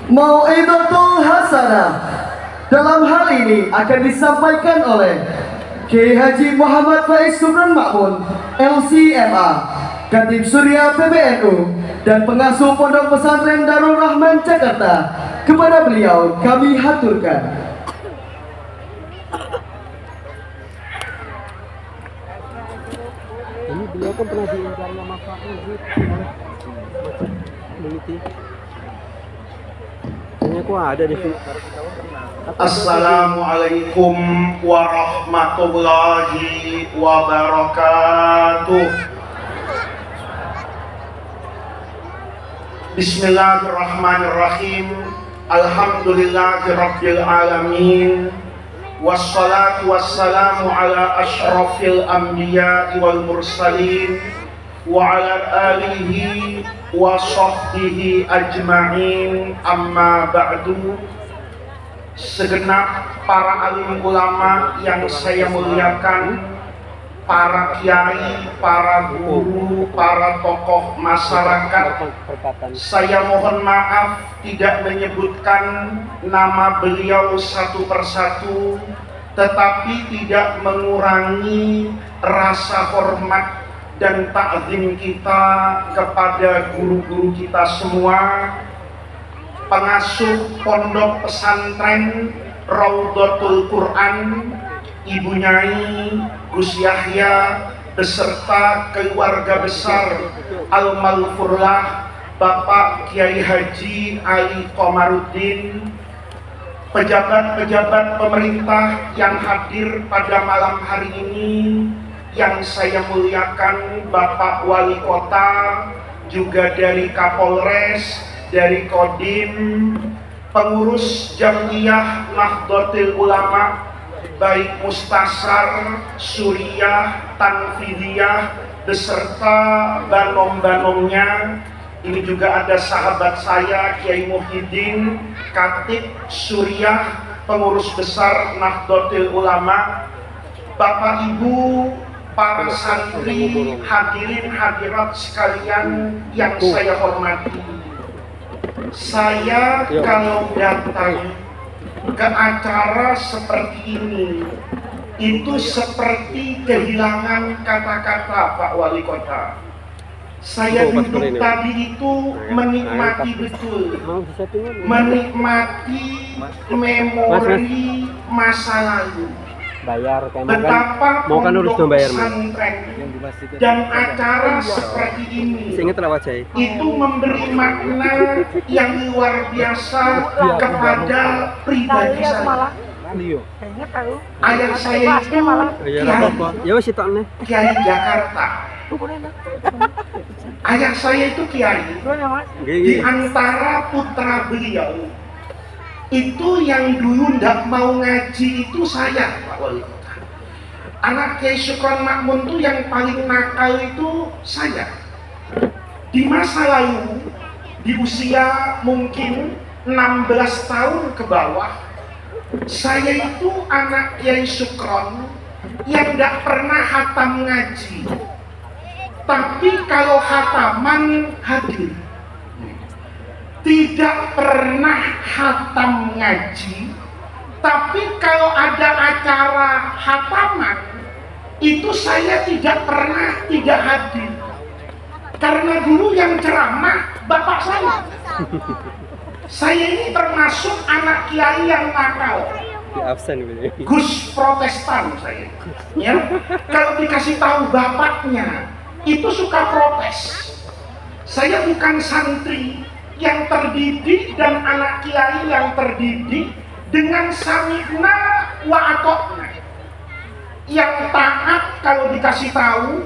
Mau'izatul Hasanah dalam hal ini akan disampaikan oleh Kiai Haji Muhammad Faiz Subran Makmun, LCMA, Khatib Surya PBNU, dan pengasuh Pondok Pesantren Darul Rahman Jakarta. Kepada beliau kami haturkan. Ini beliau kan pernah diingkari sama Pak Muliti. Kayaknya kok ada di sini. Assalamualaikum warahmatullahi wabarakatuh. Bismillahirrahmanirrahim. Alhamdulillahirabbil alamin. Wassalatu wassalamu ala asyrafil anbiya'i wal mursalin wa ala alihi wa sahbihi ajma'in, amma ba'du. Segenap para alim ulama yang saya muliakan, para kiai, para guru, para tokoh masyarakat, saya mohon maaf tidak menyebutkan nama beliau satu persatu, tetapi tidak mengurangi rasa hormat dan ta'zim kita kepada guru-guru kita semua, pengasuh pondok pesantren Raudhatul Quran, Ibu Nyai Gus Yahya beserta keluarga besar Al-Malfurlah Bapak Kiai Haji Ali Komaruddin, pejabat-pejabat pemerintah yang hadir pada malam hari ini, yang saya muliakan Bapak Wali Kota, juga dari Kapolres, dari Kodim, pengurus Jamiyah Nahdlatul Ulama, baik Mustasar, Suriyah, Tanfidiyah, beserta banom-banomnya. Ini juga ada sahabat saya Kiai Muhyiddin, Khatib Suriyah, pengurus besar Nahdlatul Ulama, Bapak Ibu, para santri, hadirin hadirat sekalian yang saya hormati. Saya kalau datang ke acara seperti ini, itu seperti kehilangan kata-kata Pak Wali Kota. Saya duduk tadi itu menikmati betul, menikmati memori masa lalu. Bayar Betapa mau kan urus dong bayar pesantren dan acara seperti ini itu memberi makna yang luar biasa kepada pribadi saya. Ayah saya itu Kiai Jakarta. Ayah saya itu Kiai. Di antara putra beliau itu yang dulu tidak mau ngaji itu saya, Pak Wali Kota. Anak Kiai Syukron Makmun itu yang paling nakal itu saya. Di masa lalu, di usia mungkin 16 tahun ke bawah, saya itu anak Kiai Syukron yang tidak pernah hatam ngaji. Tapi kalau hataman hadir. Tidak pernah hatam ngaji, tapi kalau ada acara hataman itu saya tidak pernah tidak hadir, karena dulu yang ceramah bapak saya. Saya ini termasuk anak kiai yang nakal, Gus Protestan saya. Ya, kalau dikasih tahu bapaknya itu suka protes. Saya bukan santri yang terdidik dan anak kiai yang terdidik dengan sami'na wa atokna, yang taat kalau dikasih tahu,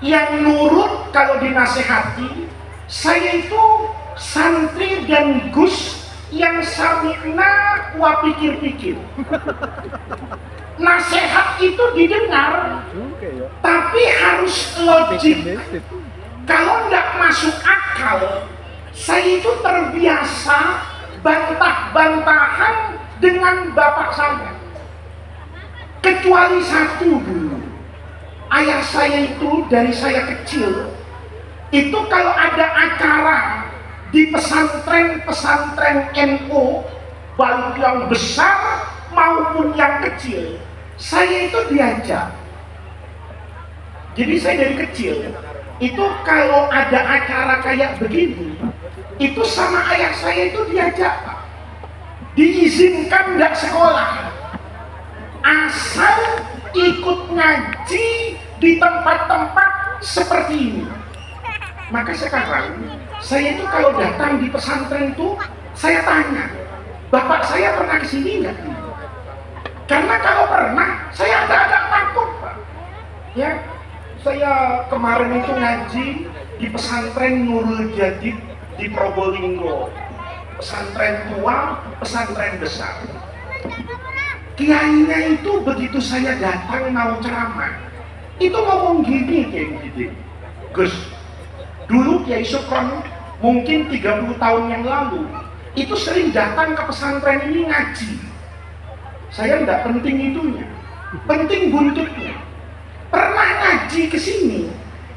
yang nurut kalau dinasehati. Saya itu santri dan gus yang sami'na wa pikir-pikir. Nasihat itu didengar, tapi harus logik. Kalau tidak masuk akal, saya itu terbiasa bantah-bantahan dengan bapak saya. Kecuali satu dulu, ayah saya itu dari saya kecil, itu kalau ada acara di pesantren-pesantren NU, baik yang besar maupun yang kecil, saya itu diajak. Jadi saya dari kecil itu kalau ada acara kayak begini, itu sama ayah saya itu diajak, Pak. Diizinkan nggak sekolah, asal ikut ngaji di tempat-tempat seperti ini. Maka sekarang saya itu kalau datang di pesantren itu, saya tanya, bapak saya pernah kesini nggak? Karena kalau pernah, saya agak-agak takut, Pak. Ya, saya kemarin itu ngaji di pesantren Nurul Jadid di Probolinggo, pesantren tua, pesantren besar. Kiainya itu begitu saya datang mau ceramah, itu ngomong gini kayak gitu, Gus. Dulu Kiai Sukron mungkin 30 tahun yang lalu itu sering datang ke pesantren ini ngaji. Saya enggak penting itunya, penting buntutnya. Pernah ngaji ke sini,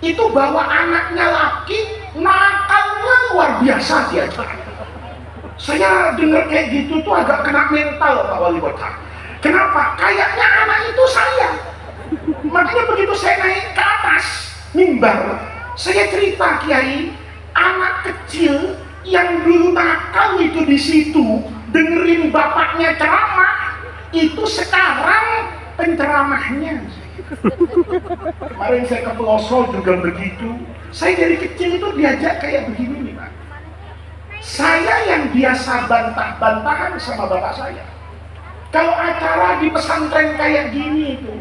itu bawa anaknya laki, nakalnya luar biasa dia. Saya dengar kayak gitu tuh agak kena mental, Pak Wali Kota. Kenapa? Kayaknya anak itu saya. Makanya begitu saya naik ke atas mimbar, saya cerita, Kiai, anak kecil yang dulu nakal itu di situ dengerin bapaknya ceramah, itu sekarang penceramahnya. Kemarin saya ke Peloso juga begitu. Saya dari kecil itu diajak kayak begini nih, Pak. Saya yang biasa bantah-bantahan sama bapak saya. Kalau acara di pesantren kayak gini itu,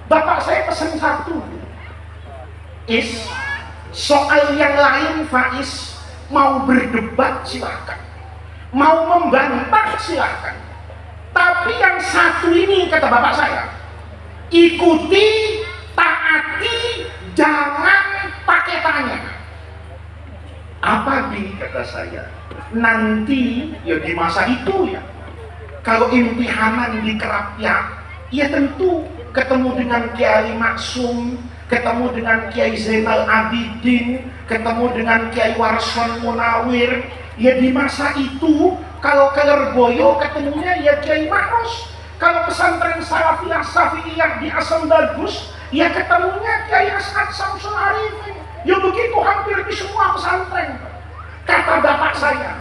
bapak saya pesan satu, soal yang lain Faiz, mau berdebat silahkan, mau membantah silahkan, tapi yang satu ini kata bapak saya, ikuti, taati, jangan pakai tanya. Apa kata saya, nanti ya di masa itu ya, kalau imtihanan di Kerapia, ya tentu ketemu dengan Kiai Maksum, ketemu dengan Kiai Zainal Abidin, ketemu dengan Kiai Warson Munawir. Ya di masa itu kalau ke Lerboyo ketemunya ya Kiai Ma'rus. Kalau pesantren Salafiyah Syafi'iyah di Asam Bagus, ya ketemunya Kiai As'ad Samsul Arifin. Ya begitu hampir di semua pesantren. Kata bapak saya,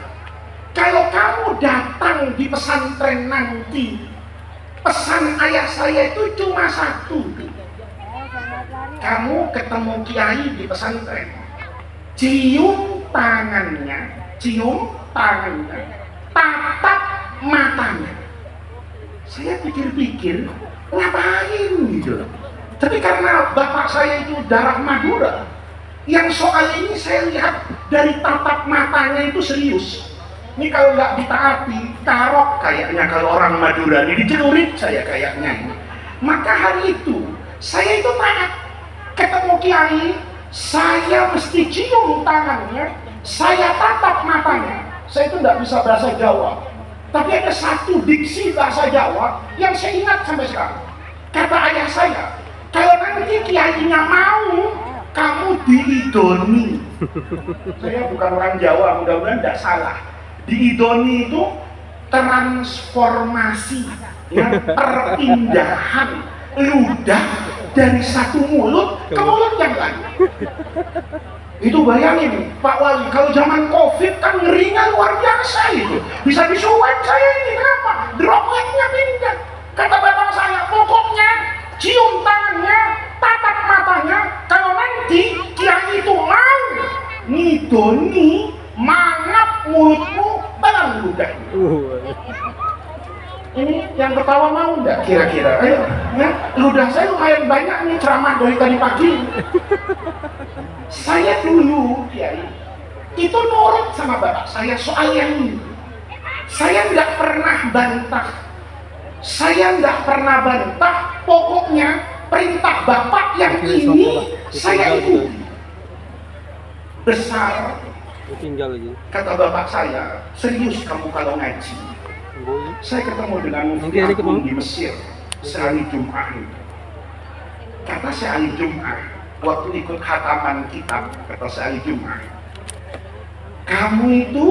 kalau kamu datang di pesantren nanti, pesan ayah saya itu cuma satu. Kamu ketemu kiai di pesantren, cium tangannya, tatap matanya. Saya pikir-pikir, ngapain gitu loh. Tapi karena bapak saya itu darah Madura, yang soal ini saya lihat dari tatap matanya itu serius. Ini kalau nggak ditaati, karok kayaknya kalau orang Madura ini, dicelurit saya kayaknya. Maka hari itu saya itu taat. Ketemu kiai, saya mesti cium tangannya, saya tatap matanya. Saya itu nggak bisa bahasa Jawa, tapi ada satu diksi bahasa Jawa yang saya ingat sampai sekarang. Kata ayah saya, kalau nanti kiainya mau, kamu diidoni. Saya bukan orang Jawa, mudah-mudahan tidak salah. Diidoni itu transformasi, ya, perpindahan ludah dari satu mulut ke mulut yang lain. Itu bayangin Pak Wali, kalau zaman Covid kan ngerinya luar biasa itu. Bisa disuap saya ini, kenapa? Dropletnya pindah. Kata bapak saya, pokoknya cium tangannya, tatap matanya. Kalau nanti kiai itu mau ngidoni, mangap mulutmu dalam ludah. Ini yang ketawa mau enggak kira-kira? Ayo, ya, ludah saya lumayan banyak nih ceramah dari tadi pagi. Saya dulu, Kiai, itu nurut sama bapak saya soal yang ini. Saya nggak pernah bantah. Pokoknya perintah bapak yang ini saya ikuti. Besar, kata bapak saya, serius kamu kalau ngaji. Saya ketemu dengan Mufti Agung di Mesir sehari Jumat. Kata sehari Jumat, waktu ikut khataman kitab, kata sehari Jumat, kamu itu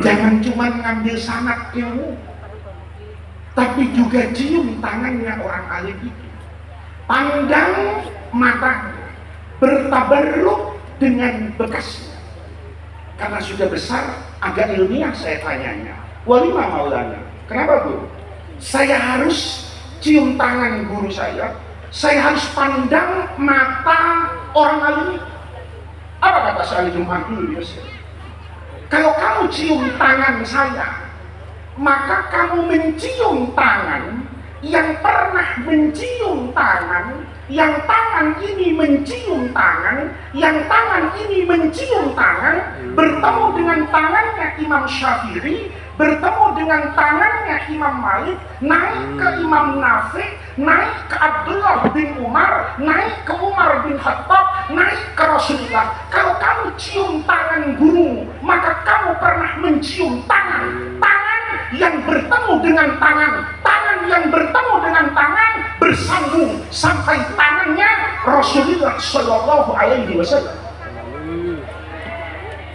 jangan cuma ngambil sanad ilmu, tapi juga cium tangannya orang alim itu, pandang matanya, bertabarruk dengan bekasnya. Karena sudah besar, agak ilmiah saya tanyanya, Walima Maulana, kenapa guru? Saya harus cium tangan guru saya harus pandang mata orang alim itu. Apa kata saya Jumat dulu ya? Kalau kamu cium tangan saya, maka kamu mencium tangan yang pernah mencium tangan, yang tangan ini mencium tangan, yang tangan ini mencium tangan, bertemu dengan tangannya Imam Syafi'i, bertemu dengan tangannya Imam Malik, naik ke Imam Nafi', naik ke Abdullah bin Umar, naik ke Umar bin Khattab, naik ke Rasulullah. Kalau kamu cium tangan gurumu, maka kamu pernah mencium tangan yang bertemu dengan tangan yang bertemu dengan tangan, bersambung sampai tangannya Rasulullah Shallallahu Alaihi Wasallam.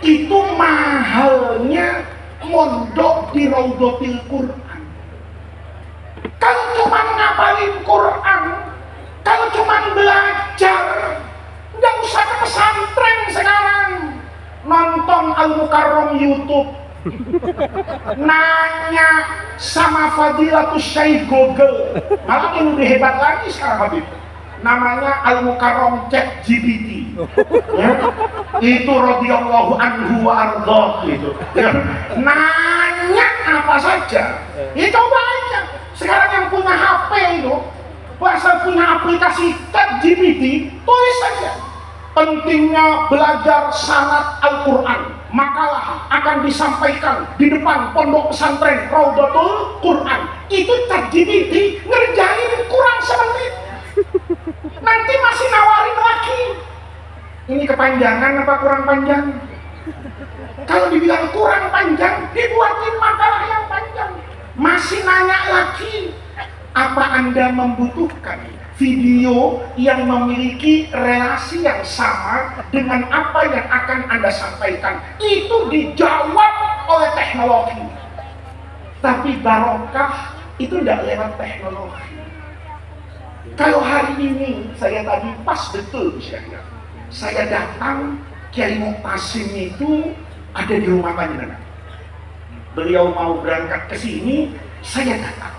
Itu mahalnya mondok di Raudhatil Quran. Kalau cuma ngapalin Quran, kalau cuma belajar, nggak usah ke pesantren sekarang. Nonton Al-Mukarram YouTube, nanya sama Fadilatus Syekh Google, malah yang lebih hebat lagi sekarang Habib, namanya Al-Mukarram Chat GPT ya? Itu radhiyallahu anhu wa ardhah gitu ya. Nanya apa saja ya, coba aja sekarang yang punya HP itu, bahasa punya aplikasi Chat GPT, tulis saja pentingnya belajar sanad Al-Quran, makalah akan disampaikan di depan pondok pesantren Raudhatul Quran. Itu ChatGPT ngerjain kurang semenit, nanti masih nawarin lagi, ini kepanjangan apa kurang panjang. Kalau dibilang kurang panjang, dibuatin makalah yang panjang, masih nanya lagi. Apa Anda membutuhkan video yang memiliki relasi yang sama dengan apa yang akan Anda sampaikan? Itu dijawab oleh teknologi. Tapi barokah itu tidak lewat teknologi. Kalau hari ini saya tadi pas betul saya datang, Kiai Muqtasim itu ada di rumah panjenengan. Beliau mau berangkat ke sini, saya datang.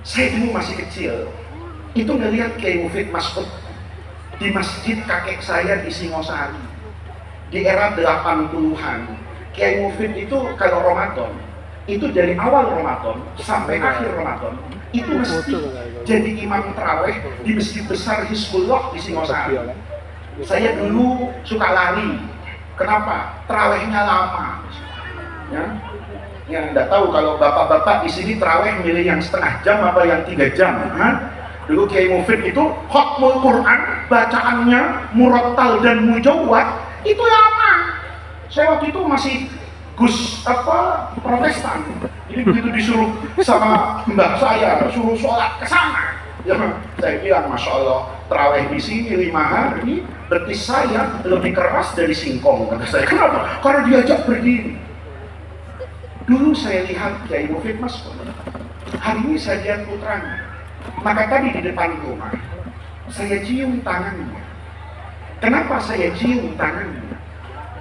Saya dulu masih kecil, itu ngelihat Kiai Mufid Mas'ud di masjid kakek saya di Singosari di era 80-an. Kiai Mufid itu kalau Ramadan, itu dari awal Ramadan sampai akhir Ramadan itu mesti jadi imam taraweh di masjid besar Hizbullah di Singosari. Saya dulu suka lari. Kenapa? Tarawehnya lama. Ya, enggak tahu kalau bapak-bapak di sini taraweh milih yang setengah jam apa yang 3 jam. Dulu Kiai Mufid itu khotmul Quran, bacaannya murattal dan mujawwad itu lama. Saya waktu itu masih Gus Protestan. Jadi begitu disuruh sama mbak saya suruh sholat ke sana, ya saya bilang Masya Allah, taraweh di sini 5 hari, berarti saya lebih keras dari singkong, kata saya. Kenapa? Karena diajak berdiri. Dulu saya lihat Kiai Mufid Mas'ud, hari ini saya lihat putranya. Maka tadi di depan rumah saya cium tangannya. Kenapa saya cium tangannya?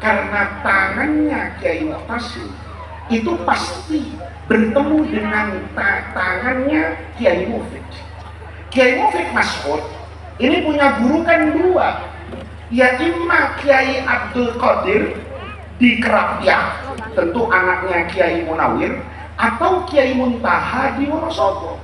Karena tangannya Kiai Muqtasim itu pasti bertemu dengan tangannya Kiai Mufid. Kiai Mufid Mas'ud ini punya guru kan 2, ya imma Kiai Abdul Qadir di Kerapiak, tentu anaknya Kiai Munawir, atau Kiai Muntaha di Wonosobo.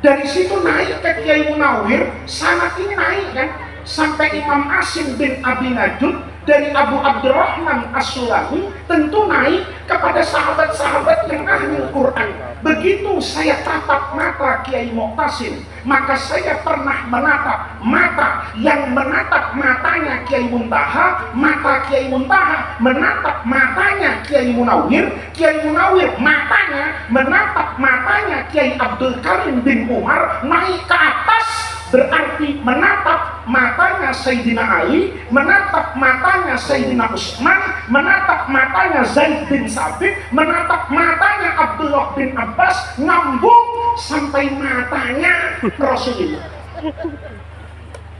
Dari situ naik ke Kiai Munawir, sanad ini naik kan sampai Imam Asim bin Abi Najud, dari Abu Abdurrahman As-Sulami, tentu naik kepada sahabat-sahabat yang ahli Quran. Begitu saya tatap mata Kiai Muqtasim, maka saya pernah menatap mata yang menatap matanya Kiai Muntaha, mata Kiai Muntaha menatap matanya Kiai Munawir, Kiai Munawir matanya menatap matanya Kiai Abdul Karim bin Umar, naik ke atas berarti menatap matanya Sayyidina Ali, menatap matanya Sayyidina Utsman, menatap matanya Zaid bin Sabit, menatap matanya Abdullah bin Abbas, ngambung sampai matanya Rasulullah.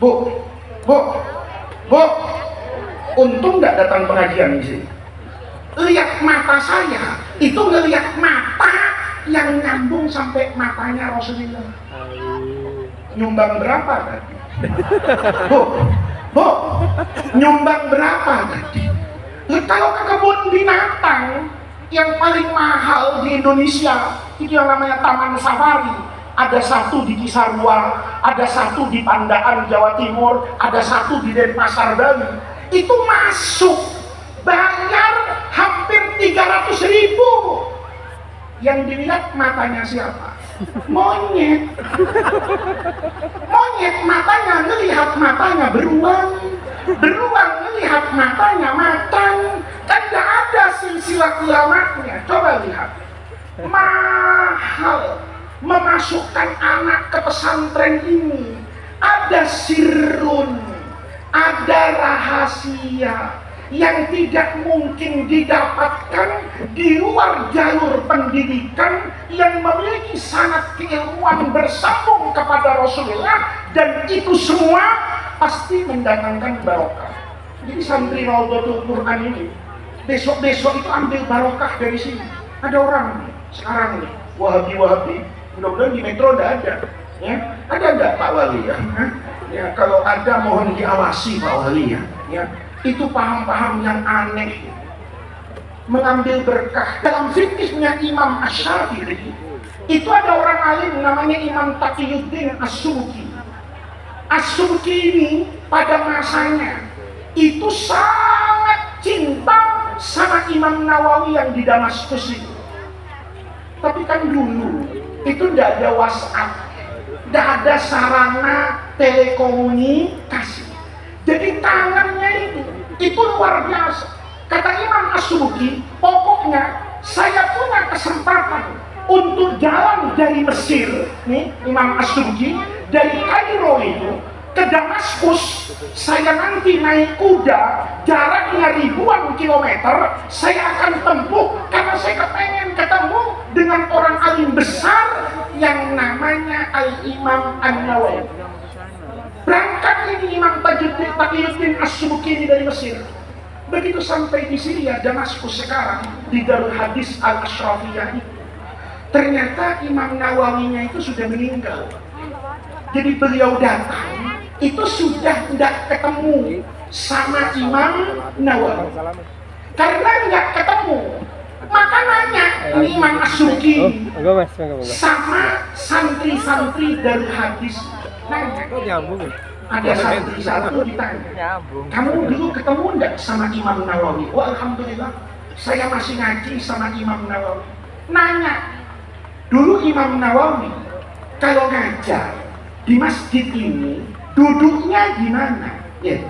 Bu, untung nggak datang pengajian di sini. Lihat mata saya, itu ngelihat mata yang nyambung sampai matanya Rasulullah. Nyumbang berapa tadi? Bu, nyumbang berapa tadi? Kalau ke kebun binatang yang paling mahal di Indonesia itu yang namanya Taman Safari. Ada satu di Cisarua, ada satu di Pandaan Jawa Timur, ada satu di Denpasar Bali. Itu masuk bayar hampir 300.000. Yang dilihat matanya siapa? Monyet. Monyet matanya, ngelihat matanya beruang ngelihat matanya macan. Kan gak ada silsilah ulama-nya. Coba lihat, mahal memasukkan anak ke pesantren ini. Ada sirrun, ada rahasia yang tidak mungkin didapatkan di luar jalur pendidikan yang memiliki sanad keilmuan bersambung kepada Rasulullah, dan itu semua pasti mendatangkan barokah. Jadi santri Raudhatul Quran ini besok-besok itu ambil barokah dari sini. Ada orang sekarang nih, Wahabi, mudah-mudahan di Metro tidak ada, ya. Ada nggak Pak Wali ya? Ya kalau ada mohon diawasi Pak Wali ya. Itu paham-paham yang aneh, mengambil berkah. Dalam fikihnya Imam Asy-Syafi'i itu ada orang alim namanya Imam Taqiyuddin As-Subki. As-Subki ini pada masanya itu sangat cinta sama Imam Nawawi yang di Damaskus itu. Tapi kan dulu itu tidak ada WhatsApp, tidak ada sarana telekomunikasi. Jadi tangannya itu luar biasa. Kata Imam As-Subki, pokoknya saya punya kesempatan untuk jalan dari Mesir, nih Imam As-Subki, dari Kairo itu ke Damaskus. Saya nanti naik kuda, jaraknya ribuan kilometer, saya akan tempuh karena saya kepengen ketemu dengan orang alim besar yang namanya Al-Imam An-Nawawi. Berangkat ini Imam Taqiyuddin As-Subki ini dari Mesir. Begitu sampai di Syria, Damaskus sekarang, di Darul Hadis Al-Ashrafiyah itu, ternyata Imam Nawawinya itu sudah meninggal. Jadi beliau datang, itu sudah tidak ketemu sama Imam Nawawi. Karena nggak ketemu, maka nanya ini Imam As-Subki sama santri-santri Darul Hadis. Ada satu ditanya, kamu dulu ketemu enggak sama Imam Nawawi? Oh alhamdulillah, saya masih ngaji sama Imam Nawawi. Nanya, dulu Imam Nawawi kalau ngajar di masjid ini duduknya gimana? Ya,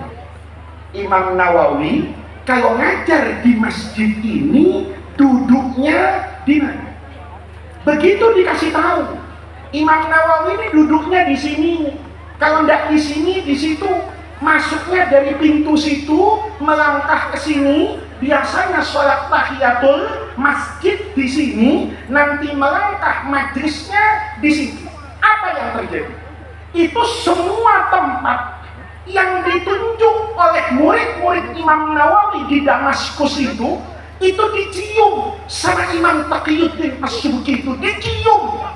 Imam Nawawi kalau ngajar di masjid ini duduknya di mana? Begitu dikasih tahu, Imam Nawawi ini duduknya di sini. Kalau enggak di sini, di situ. Masuknya dari pintu situ, melangkah ke sini. Biasanya sholat tahiyatul masjid di sini, nanti melangkah majlisnya di sini. Apa yang terjadi? Itu semua tempat yang ditunjuk oleh murid-murid Imam Nawawi di Damaskus itu dicium sama Imam Taqiyuddin As-Subki, itu dicium.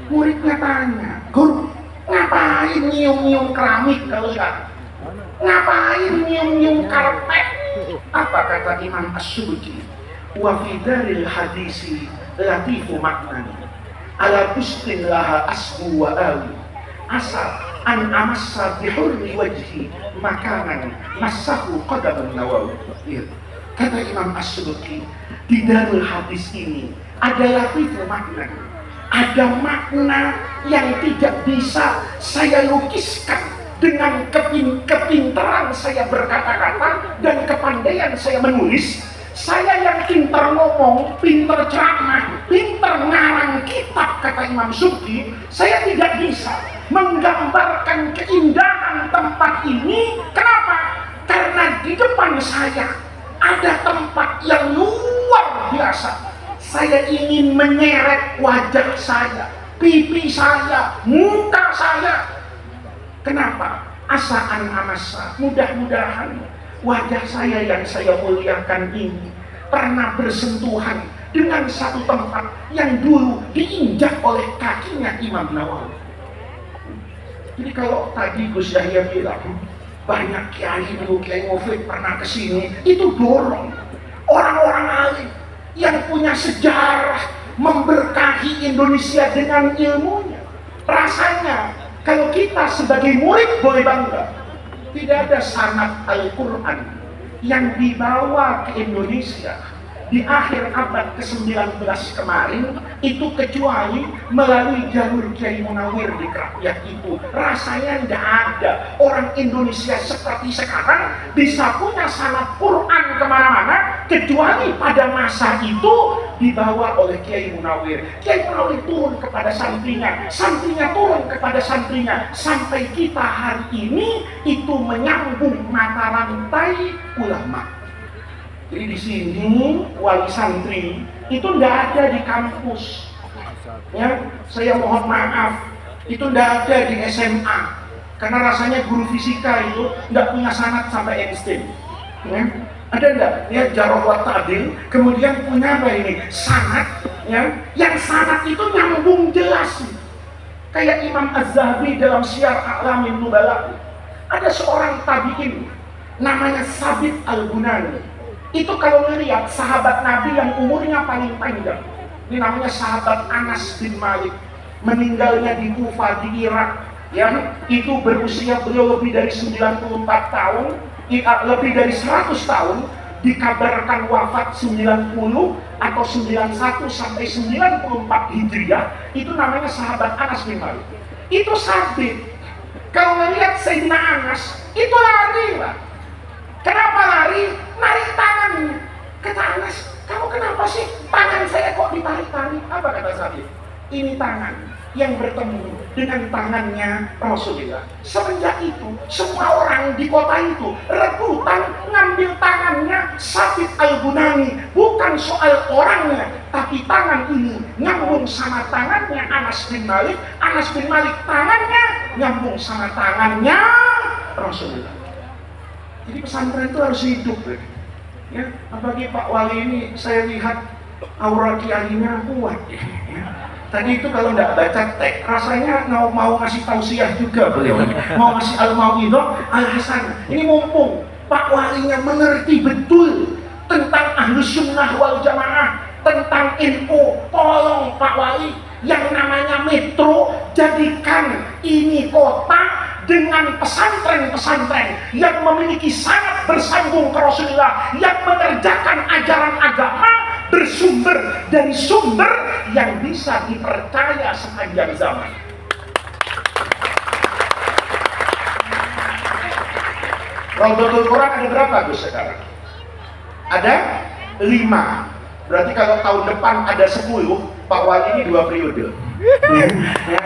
Muridnya tanya, guru, ngapain nyium-nyium keramik kalau sekarang? Ngapain nyium-nyium karpet? Apa kata Imam As-Subki? Wa fi daril hadisi latifu maknani ala bustin laha asbu wa awi asal an amassa bihurri wajhi makanan massahu qadaman Nawawi. Kata Imam As-Subki, di darul hadis ini ada latifu maknani, ada makna yang tidak bisa saya lukiskan dengan kepintaran saya berkata-kata dan kepandaian saya menulis. Saya yang pinter ngomong, pinter ceramah, pinter ngarang kitab, kata Imam Subki, saya tidak bisa menggambarkan keindahan tempat ini. Kenapa? Karena di depan saya ada tempat yang luar biasa. Saya ingin menyeret wajah saya, pipi saya, muka saya. Kenapa? Asaan amasa, mudah-mudahan wajah saya yang saya muliakan ini pernah bersentuhan dengan satu tempat yang dulu diinjak oleh kakinya Imam Nawawi. Jadi kalau tadi Gus Yahya bilang banyak kiai dulu, Kiai Mufid pernah kesini, itu dorong orang-orang alim yang punya sejarah memberkahi Indonesia dengan ilmunya. Rasanya kalau kita sebagai murid boleh bangga. Tidak ada sanad Al-Quran yang dibawa ke Indonesia di akhir abad ke-19 kemarin itu kecuali melalui jalur Kiai Munawir di Krakowiak itu. Rasanya tidak ada orang Indonesia seperti sekarang bisa punya sanad Quran kemana-mana kecuali pada masa itu dibawa oleh Kiai Munawir. Kiai Munawir turun kepada santrinya, santrinya turun kepada santrinya, sampai kita hari ini itu menyambung mata rantai ulama. Jadi di sini wali santri itu tidak ada di kampus, ya. Saya mohon maaf, itu tidak ada di SMA, karena rasanya guru fisika itu tidak punya sanad sampai Einstein. Ya. Ada enggak? Ya, Jarrah wa Ta'dil, kemudian punya apa ini? Sanad, ya. Yang sanad itu nyambung jelas. Kayak Imam Az-Zahabi dalam Syiar A'lamin Nubala. Ada seorang tabi'in namanya Sabit Al-Bunani. Itu kalau melihat sahabat Nabi yang umurnya paling panjang, ini namanya sahabat Anas bin Malik, meninggalnya di Kufah di Irak, yang itu berusia beliau lebih dari 94 tahun, lebih dari 100 tahun, dikabarkan wafat 90 atau 91 sampai 94 Hijriah. Itu namanya sahabat Anas bin Malik. Itu Sabit kalau melihat Sayyidina Anas itu lari lah. Kenapa lari? Narik tangannya. Kata Anas, kamu kenapa sih tangan saya kok ditarik-tarik? Apa kata Sabit? Ini tangan yang bertemu dengan tangannya Rasulullah. Semenjak itu, semua orang di kota itu rebutan ngambil tangannya Sabit Al-Bunani. Bukan soal orangnya, tapi tangan ini nyambung sama tangannya Anas bin Malik. Anas bin Malik tangannya nyambung sama tangannya Rasulullah. Jadi pesantren itu harus hidup, ya. Apalagi Pak Wali ini, saya lihat aura kiainya kuat. Ya. Tadi itu kalau nggak baca teks, rasanya mau ngasih tausiah juga beliau, mau ngasih al-mau'idhah al-hasanah. Ini mumpung Pak Walinya mengerti betul tentang Ahlus Sunnah wal Jamaah, tentang NU. Tolong Pak Wali, yang namanya metro, jadikan ini kota dengan pesantren-pesantren yang memiliki sanad bersambung ke Rasulullah, yang mengerjakan ajaran agama bersumber dari sumber yang bisa dipercaya sepanjang zaman. Raudhatul Quran ada berapa Gus sekarang? Ada 5. Berarti kalau tahun depan ada 10, Pak Wali ini 2 periode. Ya,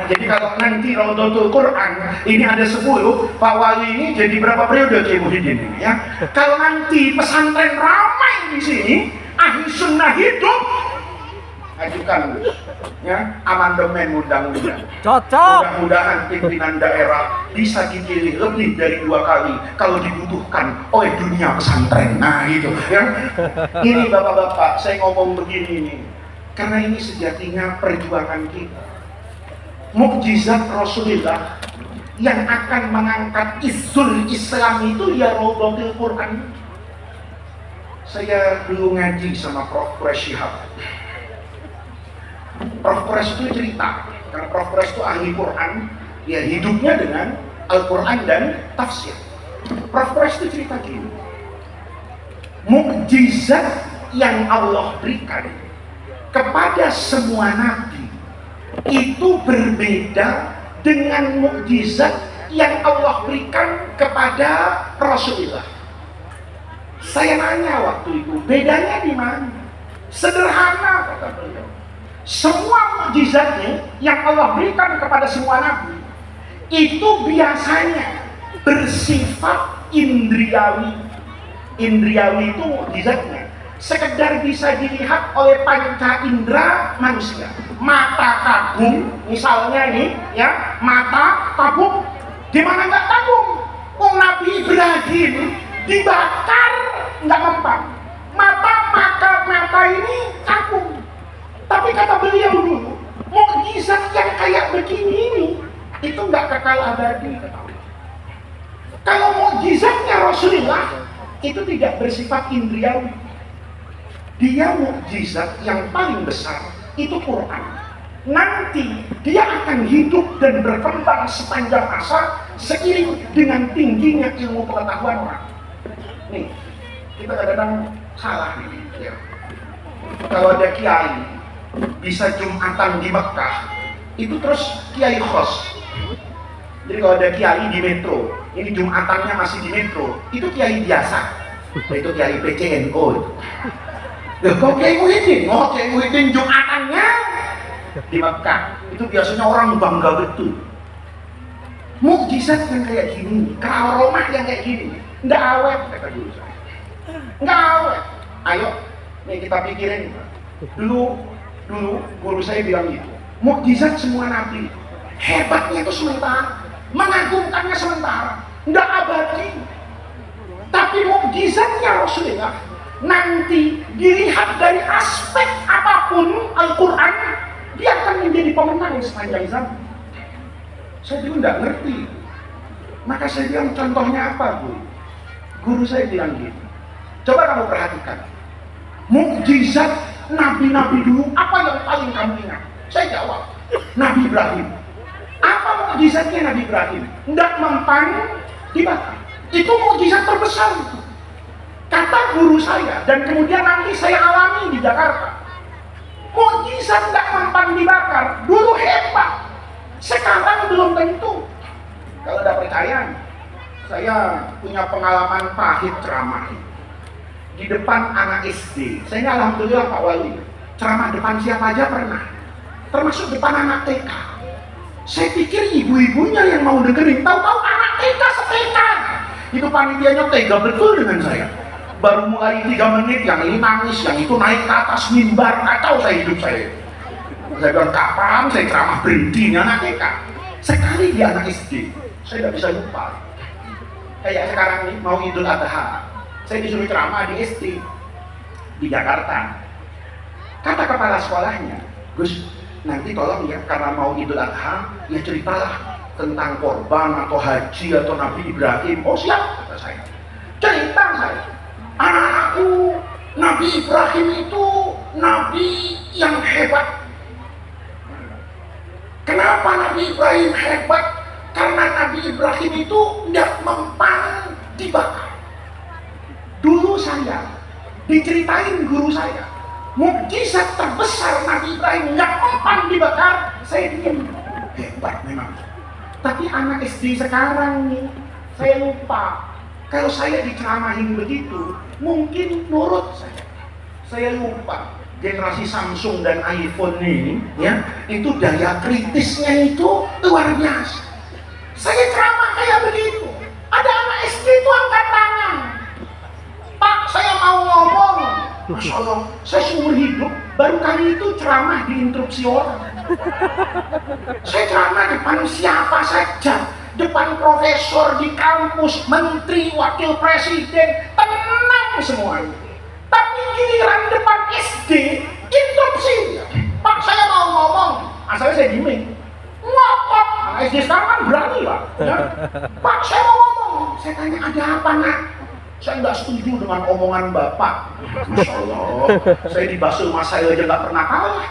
jadi kalau nanti Raudhatul Quran ini ada 10, Pak Wali ini jadi berapa periode Kiai Muhyiddin ini, ya? Kalau nanti pesantren ramai di sini, ahli sunnah hidup, ajukan Gus, ya, amandemen undang-undang. Cocok. Mudah-mudahan pimpinan daerah bisa dipilih lebih dari 2 kali kalau dibutuhkan oleh dunia pesantren. Nah gitu, ya. Ini bapak-bapak, saya ngomong begini nih, karena ini sejatinya perjuangan kita. Mukjizat Rasulullah yang akan mengangkat izzul Islam itu ya Raudhatul Quran. Saya dulu ngaji sama Prof. Quraisy Shihab. Prof. Quraisy itu cerita, karena Prof. Quraisy itu ahli Quran, ya hidupnya dengan Al-Quran dan tafsir. Prof. Quraisy itu cerita gini, mukjizat yang Allah berikan kepada semua nabi itu berbeda dengan mukjizat yang Allah berikan kepada Rasulullah. Saya nanya waktu itu, bedanya di mana? Sederhana kata beliau. Semua mukjizatnya yang Allah berikan kepada semua nabi itu biasanya bersifat indriawi. Indriawi itu mukjizatnya sekedar bisa dilihat oleh panca indera manusia. Mata kagum, misalnya nih, ya, mata kagum. Gimana nggak kagum? Nabi Ibrahim dibakar nggak mempan. Mata ini kagum. Tapi kata beliau dulu, mukjizat yang kayak begini ini itu nggak kekal abadi. Kalau mukjizatnya Rasulullah itu tidak bersifat indriawi. Dia mukjizat yang paling besar itu Quran. Nanti dia akan hidup dan berkembang sepanjang masa seiring dengan tingginya ilmu pengetahuan orang. Nih, kita kadang-kadang salah nih. Ya. Kalau ada kiai bisa Jumatan di Mekah, itu terus kiai khos. Jadi kalau ada kiai di metro, ini Jumatannya masih di metro, itu kiai biasa. Itu kiai PCNO. Loh, kok kiai Muhyiddin? Oh, kiai Muhyiddin Jumatannya di Mekah. Itu biasanya orang bangga betul. Mukjizat yang kayak gini, karomah yang kayak gini, nggak awet kata guru saya. Nggak awet. Ayo, nih kita pikirin. Dulu guru saya bilang gitu. Mukjizat semua nabi, hebatnya itu sementara, mengagumkannya sementara, nggak abadi. Tapi mukjizatnya Rasulullah nanti dilihat dari aspek apapun Al-Quran, dia akan menjadi pemenang sepanjang zaman. Saya dulu nggak ngerti, maka saya bilang contohnya apa, Bu? Guru saya bilang gitu. Coba kamu perhatikan, mukjizat nabi-nabi dulu apa yang paling kamu ingat? Saya jawab, Nabi Ibrahim. Apa mukjizatnya Nabi Ibrahim? Nggak mempan dibakar. Itu mukjizat terbesar. Kata guru saya, dan kemudian nanti saya alami di Jakarta. Mukjizat nggak mempan dibakar dulu hebat. Sekarang belum tentu. Kalau tidak percaya, saya punya pengalaman pahit ceramah di depan anak SD. Saya alhamdulillah Pak Wali, ceramah depan siapa aja pernah, termasuk depan anak TK. Saya pikir ibu-ibunya yang mau dengerin, tahu-tahu anak TK se-TK. Itu panitianya tega betul dengan saya. Baru mulai 3 menit, yang ini nangis, yang itu naik ke atas mimbar, kacau saya hidup saya. Saya bilang, kapan saya ceramah berhentinya anak TK? Sekali dia anak SD, saya tidak bisa lupa. Kayak sekarang nih, mau Idul Adha, saya disuruh ceramah di SD di Jakarta. Kata kepala sekolahnya, Gus, nanti tolong ya, karena mau Idul Adha, ya ceritalah tentang korban atau haji atau Nabi Ibrahim. Oh siap, kata saya. Cerita saya, anakku, Nabi Ibrahim itu Nabi yang hebat. Kenapa Nabi Ibrahim hebat? Karena Nabi Ibrahim itu tidak mempan dibakar. Dulu saya diceritain guru saya, mukjizat terbesar Nabi Ibrahim nggak mempan dibakar. Saya diam, hebat memang. Tapi anak SD sekarang nih, saya lupa. Kalau saya diceramahin begitu, mungkin nurut saya. Saya lupa. Generasi Samsung dan iPhone ini, ya, itu daya kritisnya itu luar biasa. Saya ceramah kayak begitu, ada anak SD itu angkat tangan. Pak, saya mau ngomong. Masya Allah, saya seumur hidup baru kali itu ceramah diinstruksi orang. Saya ceramah depan siapa saja, depan profesor di kampus, menteri, wakil presiden, tenang semuanya. Tapi giliran depan SD, instruksi. Pak, saya mau ngomong. Asalnya saya diemin. Ngokok. Anak SD sekarang kan berani lah. Ya? Pak, saya mau ngomong. Saya tanya, ada apa nak? Saya nggak setuju dengan omongan bapak. Masya Allah, saya di Basul Masail aja nggak pernah kalah.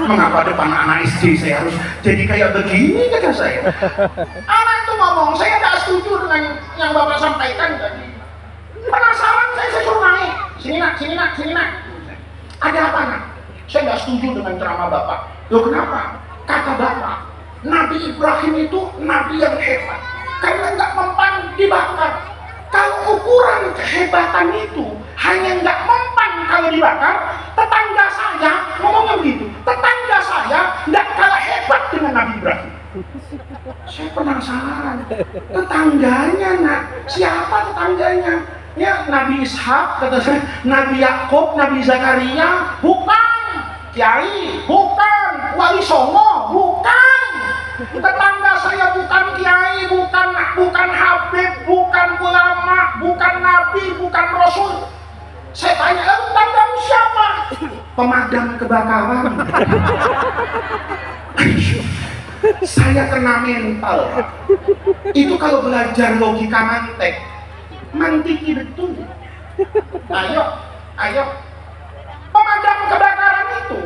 Mengapa depan anak SD saya harus jadi kayak begini, kata saya. Anak itu ngomong, saya nggak setuju dengan yang bapak sampaikan tadi. Penasaran saya suruh naik. Sini nak. Ada apa nak? Saya nggak setuju dengan ceramah bapak. Loh kenapa? Kata bapak, Nabi Ibrahim itu nabi yang hebat karena nggak mempan dibakar. Kalau ukuran kehebatan itu hanya nggak mempan kalau dibakar, tetangga saya ngomongnya begitu. Tetangga saya nggak kalah hebat dengan Nabi Ibrahim. Saya penasaran, tetangganya nak, siapa tetangganya? Ya Nabi Ishak, kata saya, Nabi Yakub, Nabi Zakaria, bukan. Kiai, bukan. Wali Songo, bukan. Tetangga saya bukan kiai, bukan habib, bukan ulama, bukan nabi, bukan rasul. Saya tanya, lalu tetanggamu siapa? Pemadam kebakaran. Saya kena mental. Itu kalau belajar logika mantek, mantiki betul. Ayo. Pemadam kebakaran itu,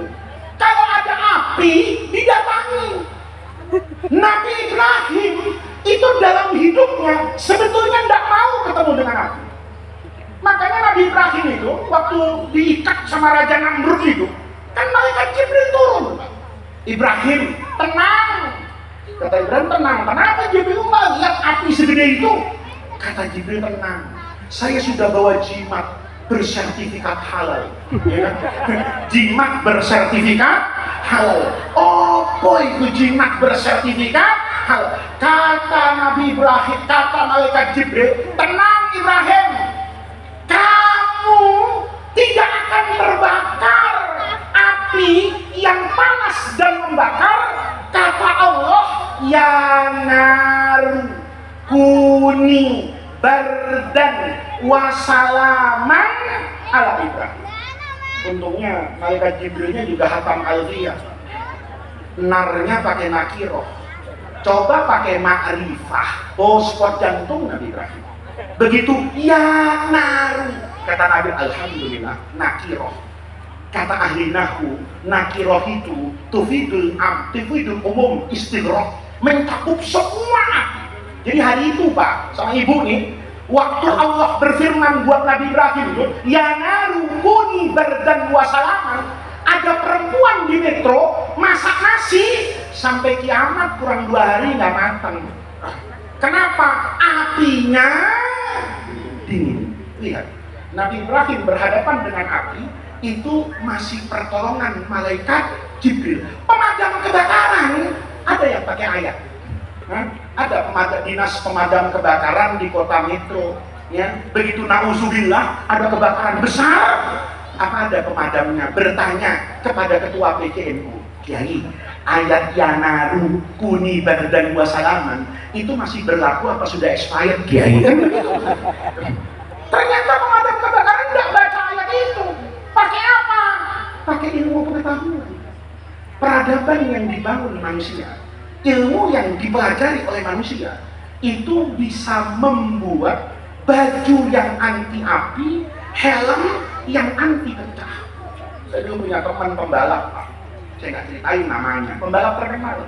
kalau ada api, didatangi. Nabi Ibrahim itu dalam hidupnya sebetulnya tidak mau ketemu dengan api. Makanya Nabi Ibrahim itu waktu diikat sama Raja Namrud itu, kan malaikat Jibril turun. Ibrahim, tenang. Kata Ibrahim, tenang. Kenapa Jibril nggak lihat api segede itu? Kata Jibril, tenang. Saya sudah bawa jimat bersertifikat halal. Ya. Jimat bersertifikat halal. Oh itu jimat bersertifikat halal. Kata Nabi Ibrahim, kata malaikat Jibril, tenang Ibrahim, kamu tidak akan terbakar api yang panas dan membakar. Kata Allah, ya nar kuni bardan wasalaman ala Ibrahim. Untungnya malaikat Jibrilnya juga hatam alfiyah. Narnya pakai nakiroh, coba pakai ma'rifah. Oh, spot jantung Nabi Ibrahim. Begitu ya naru, kata Nabi, alhamdulillah nakiroh. Kata ahli nahwu, nakiroh itu tufidul umum istighraq, mencakup semua. Jadi hari itu Pak sama Ibu nih, waktu Allah berfirman buat Nabi Ibrahim itu, ya naru kuni bardan wa salaman, ada perempuan di metro masak nasi sampai kiamat kurang 2 hari nggak matang. Kenapa? Apinya dingin. Lihat, Nabi Ibrahim berhadapan dengan api, itu masih pertolongan malaikat Jibril. Pemadam kebakaran ada yang pakai ayat. Ada dinas pemadam kebakaran di kota metro. Ya, begitu nauzubillah ada kebakaran besar, apa ada pemadamnya? Bertanya kepada ketua PKNU, Kiai, ayat yanaru kuni bardan wa salaman itu masih berlaku apa sudah expired, Kiai? Ternyata pemadam kebakaran tidak baca ayat itu. Pakai apa? Pakai ilmu pengetahuan. Peradaban yang dibangun manusia, ilmu yang dipelajari oleh manusia, itu bisa membuat baju yang anti api, helm yang anti pecah. Saya dulu punya teman pembalap, Pak. Saya nggak ceritain namanya, pembalap terkenal.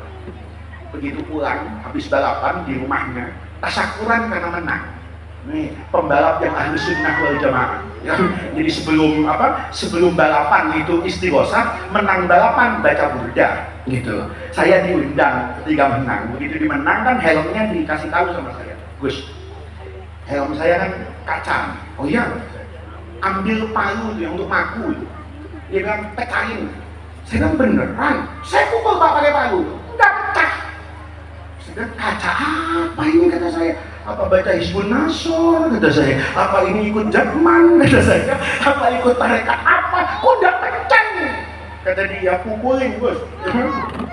Begitu pulang, habis balapan di rumahnya, tasyakuran karena menang. Nih, pembalap yang ahli sunnah wal jamaah. Ya, jadi sebelum balapan itu istighosah, menang balapan baca burda gitu. Saya diundang ketika menang. Begitu dimenangkan, helmnya dikasih tahu sama saya, Gus, helm saya kan kaca. Oh iya, ambil palu yang untuk maku itu. Dia bilang pecahin. Saya bilang beneran. Saya pukul Pak pakai palu, nggak pecah. Saya bilang kaca apa ini, kata saya. Apa baca Hizbun Nasr, kata saya. Apa ini ikut Jerman, kata saya. Apa ikut tarekat apa? Kok nggak pecah? Kata dia, pukulin Gus.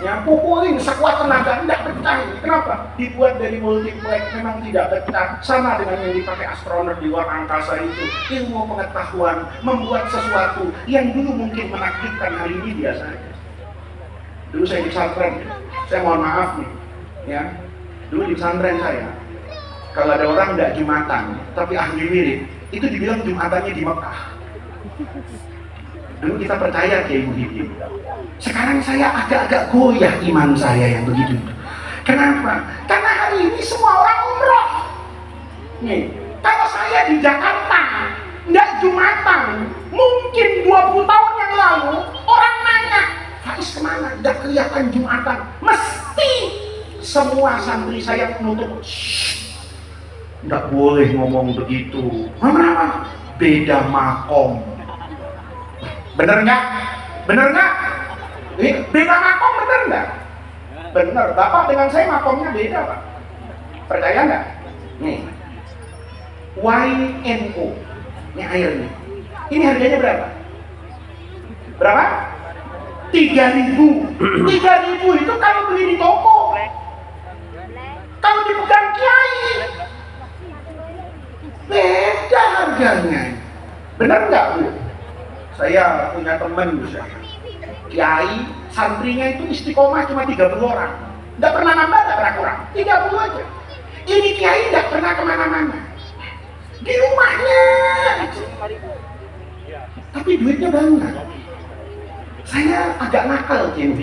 Ya pukulin sekuat tenaga, tidak pecah. Kenapa? Dibuat dari multiplex, memang tidak pecah. Sama dengan yang dipakai astronot di luar angkasa itu. Ilmu pengetahuan membuat sesuatu yang dulu mungkin menakjubkan, hari ini biasa aja. Dulu saya di pesantren, saya mohon maaf nih, ya. Dulu di pesantren saya, kalau ada orang tidak Jumatan, tapi ahli wirid, itu dibilang Jumatannya di Mekah. Dulu kita percaya Kiai Muhyiddin. Sekarang saya agak-agak goyah iman saya yang begitu. Kenapa? Karena hari ini semua orang umroh. Nih, kalau saya di Jakarta nggak Jumatan, mungkin 20 tahun yang lalu orang nanya, Faiz kemana? Nggak kelihatan Jumatan. Mesti semua santri saya menutup. Nggak boleh ngomong begitu. Kenapa? Beda makom. Bener nggak? Bener nggak? Beda makom bener nggak? Bener. Bapak dengan saya makomnya beda, Pak. Percaya nggak? Nih, YNO. Ini air nih. Ini harganya berapa? Berapa? 3.000. 3.000 itu kalau beli di toko. Kalau dipegang kiai, beda harganya. Benar nggak, Bu? Saya punya teman, Bu, saya kiai, santrinya itu istiqomah cuma 30 orang. Nggak pernah nambah, nggak pernah kurang. 30 aja. Ini kiai nggak pernah kemana-mana. Di rumahnya aja. Tapi duitnya banyak. Saya agak nakal Kiai,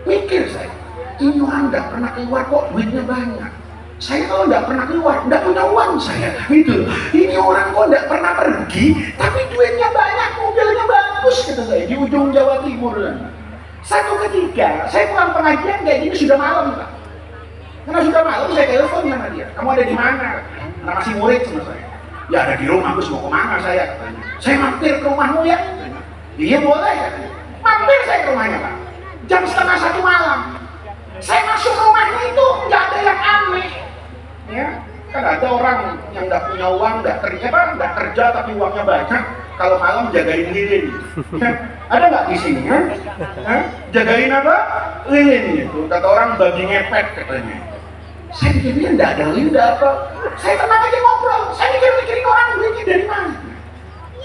mikir saya, ini orang nggak pernah keluar kok duitnya banyak. Saya kalau nggak pernah keluar, nggak punya uang saya, gitu. Ini orang kok nggak pernah pergi, tapi duitnya banyak, mobilnya bagus, kata saya, di ujung Jawa Timur. Satu ketika, saya pulang pengajian kayak gini sudah malam, Pak. Karena sudah malam, saya telepon sama dia, kamu ada di mana? Karena masih murid sama saya. Ya ada di rumah, Gus, mau kemana saya? Katanya. Saya mampir ke rumahmu ya? Iya boleh, katanya. Mampir saya ke rumahnya, Pak. Jam 1:30 malam. Saya masuk rumahnya itu nggak ada yang aneh. Ya, kan ada orang yang nggak punya uang, nggak kerja tapi uangnya banyak. Kalau malam jagain lilin. Ada nggak di sini? Jagain apa? Lilin itu. Kata orang babi ngepet katanya. Saya pikirnya nggak ada lilin, nggak apa. Saya tenang aja ngobrol. Saya mikirin orang duitnya dari mana.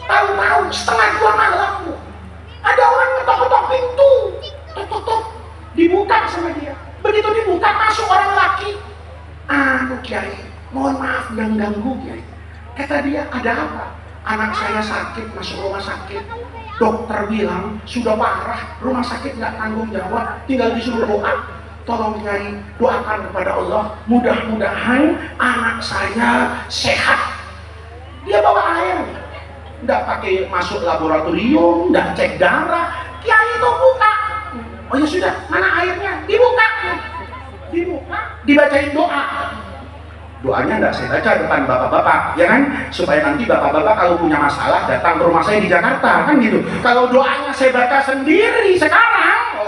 Tahu-tahu 1:30 malam. Ada orang ngetok-ngetok pintu, tok-tok-tok, dibuka sama dia. Begitu dibuka masuk orang laki. Kiai, mohon maaf yang ganggu Kiai. Kata dia, ada apa? Anak saya sakit, masuk rumah sakit. Dokter bilang sudah parah, rumah sakit nggak tanggung jawab, tinggal disuruh doa. Tolong Kiai, doakan kepada Allah, mudah-mudahan anak saya sehat. Dia bawa air. Nggak pakai masuk laboratorium, nggak cek darah. Kiai itu buka. Oh ya sudah, mana airnya? Dibuka, dibacain doa. Doanya nggak saya baca depan bapak-bapak, ya kan? Supaya nanti bapak-bapak kalau punya masalah datang ke rumah saya di Jakarta, kan gitu. Kalau doanya saya baca sendiri sekarang,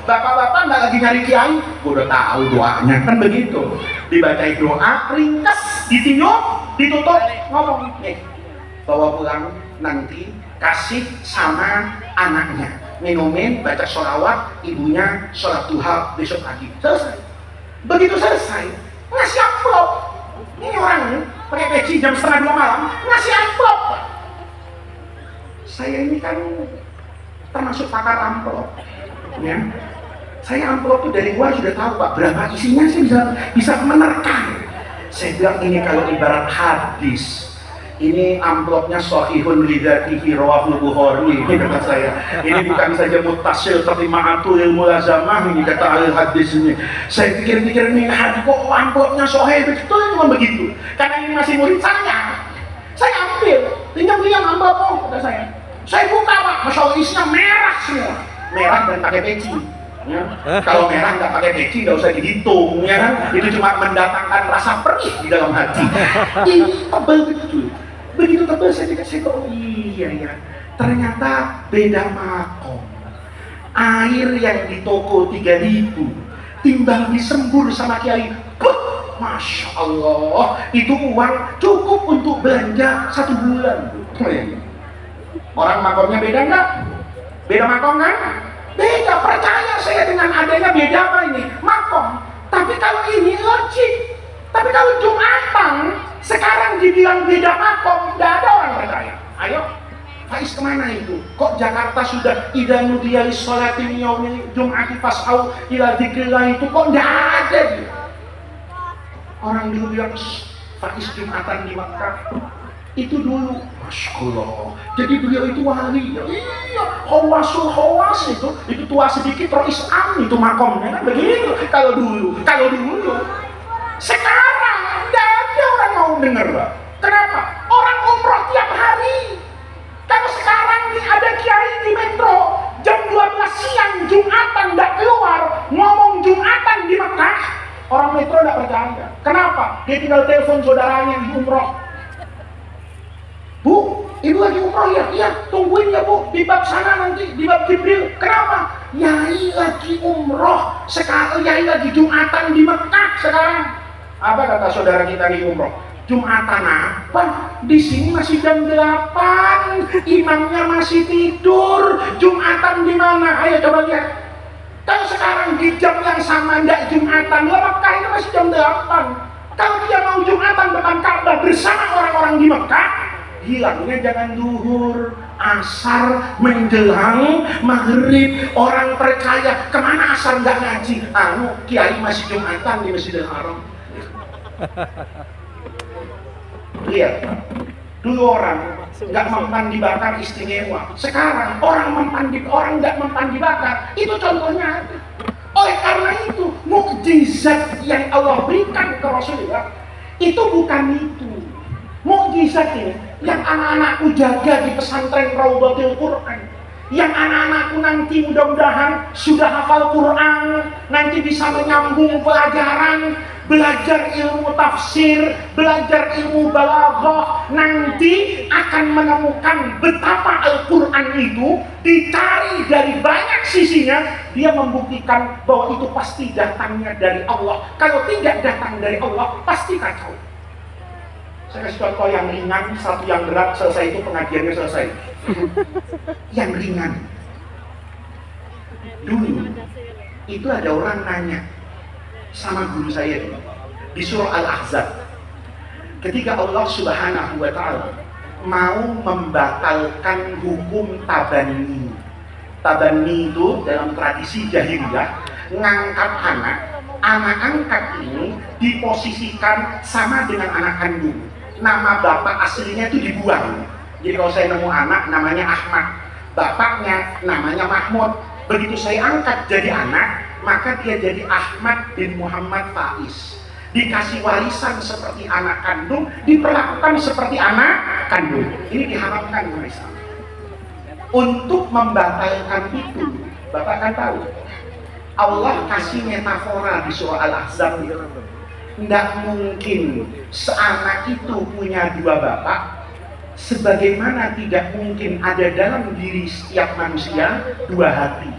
bapak-bapak nggak lagi nyari kiai, gue udah tahu doanya, kan begitu. Dibacain doa, ringkas, ditiup, ditutup, ngomong nih. Bawa pulang nanti kasih sama anaknya, minumin, baca sholawat, ibunya sholat duha besok pagi. Selesai. Begitu selesai, ngasih amplop. Ini orang pakai peci jam 1:30 malam ngasih amplop. Saya ini kan termasuk pakar amplop, ya. Saya amplop tuh dari luar sudah tahu, Pak, berapa isinya. Saya bisa menerka. Saya bilang ini kalau ibarat hadis. Ini amplopnya sahihun lidzatihi rawahul Bukhari, ini kata saya. Ini bukan saja muttasil tapi ma'atul mulazamah, ini kata ahli hadis ini. Saya pikir-pikir nih, hadis kok amplopnya sahih betul, cuma begitu. Karena ini masih murid saya ambil, pinjam amplop, kata saya. Saya buka, Pak, Masya Allah isinya merah semua, merah dan pakai peci. Ya. Kalau merah nggak pakai peci nggak usah dihitung, ya kan? Itu cuma mendatangkan rasa perih di dalam hati. Ini tebal betul. Begitu tebal saya dikasih tahu, iya ya, ternyata beda makom. Air yang di toko 3.000 timbang disembur sama kiai, Masya Allah, itu uang cukup untuk belanja 1 bulan. Orang makomnya beda nggak? Beda makom kan? Beda, percaya saya dengan adanya beda apa ini? Makom. Tapi kalau ini logik. Tapi kalau Jumatan sekarang dibilang beda makom, tidak ada orang percaya. Ayo, Faiz kemana itu? Kok Jakarta sudah idza nudiya lis-sholati min yaumil jum'ati fas'au ila dzikrillah itu kok tidak ada dia? Orang dulu bilang Faiz Jumatan di Makkah itu dulu, Masya Allah. Jadi beliau itu wali. Iya, khawas itu tua sedikit roh Islam itu makomnya kan begitu. Kalau dulu. Sekarang tidak ada orang mau dengar, Pak. Kenapa? Orang umroh tiap hari. Kalau sekarang nih ada kiai di metro jam 12 siang Jumatan tidak keluar ngomong Jumatan di Mekah, orang metro tidak percaya. Kenapa? dia tinggal telepon saudaranya di umroh. Bu, ibu lagi umroh ya? Iya, tungguin ya bu, di bab sana nanti, di bab Jibril. Kenapa? Yai lagi umroh, sekarang Yai lagi Jumatan di Mekah sekarang. Apa kata saudara kita di umroh? Jumatan apa? Di sini masih jam 8, imamnya masih tidur. Jumatan di mana? Ayo coba lihat. Kalau sekarang di jam yang sama tidak Jumatan, di Mekah itu masih jam 8. Kalau dia mau Jumatan depan Ka'bah bersama orang-orang di Mekah, hilangnya jangan duhur, asar, menjelang maghrib. Orang percaya kemana asar nggak ngaji? Kiai masih Jumatan di Masjidil Haram. Lihat, dulu orang nggak mempan dibakar istimewa. Sekarang orang nggak mempan dibakar. Itu contohnya. Oleh karena itu, mukjizat yang Allah berikan ke Rasulullah itu bukan itu. Mukjizat ini yang anak-anakku jaga di pesantren Raudhatul Quran, yang anak-anakku nanti mudah-mudahan sudah hafal Quran, nanti bisa menyambung pelajaran, belajar ilmu tafsir, belajar ilmu balaghah, nanti akan menemukan betapa Al-Quran itu dicari dari banyak sisinya. Dia membuktikan bahwa itu pasti datangnya dari Allah. Kalau tidak datang dari Allah, pasti kacau. Saya kasih contoh yang ringan, satu yang berat, selesai itu pengajiannya selesai. Yang ringan. Dulu, itu ada orang nanya sama guru saya di surah Al-Ahzab. Ketika Allah Subhanahu wa Ta'ala mau membatalkan hukum tabanni. Tabanni itu dalam tradisi jahiliyah, ngangkat anak angkat ini diposisikan sama dengan anak kandung. Nama bapak aslinya itu dibuang. Jadi kalau saya nemu anak namanya Ahmad, bapaknya namanya Mahmud. Begitu saya angkat jadi anak, maka dia jadi Ahmad bin Muhammad Faiz. Dikasih warisan seperti anak kandung, diperlakukan seperti anak kandung. Ini diharamkan oleh Islam. Untuk membatalkan itu, Bapak kan tahu, Allah kasih metafora di surah Al-Ahzab. Tidak mungkin seanak itu punya dua bapak, sebagaimana tidak mungkin ada dalam diri setiap manusia dua hati.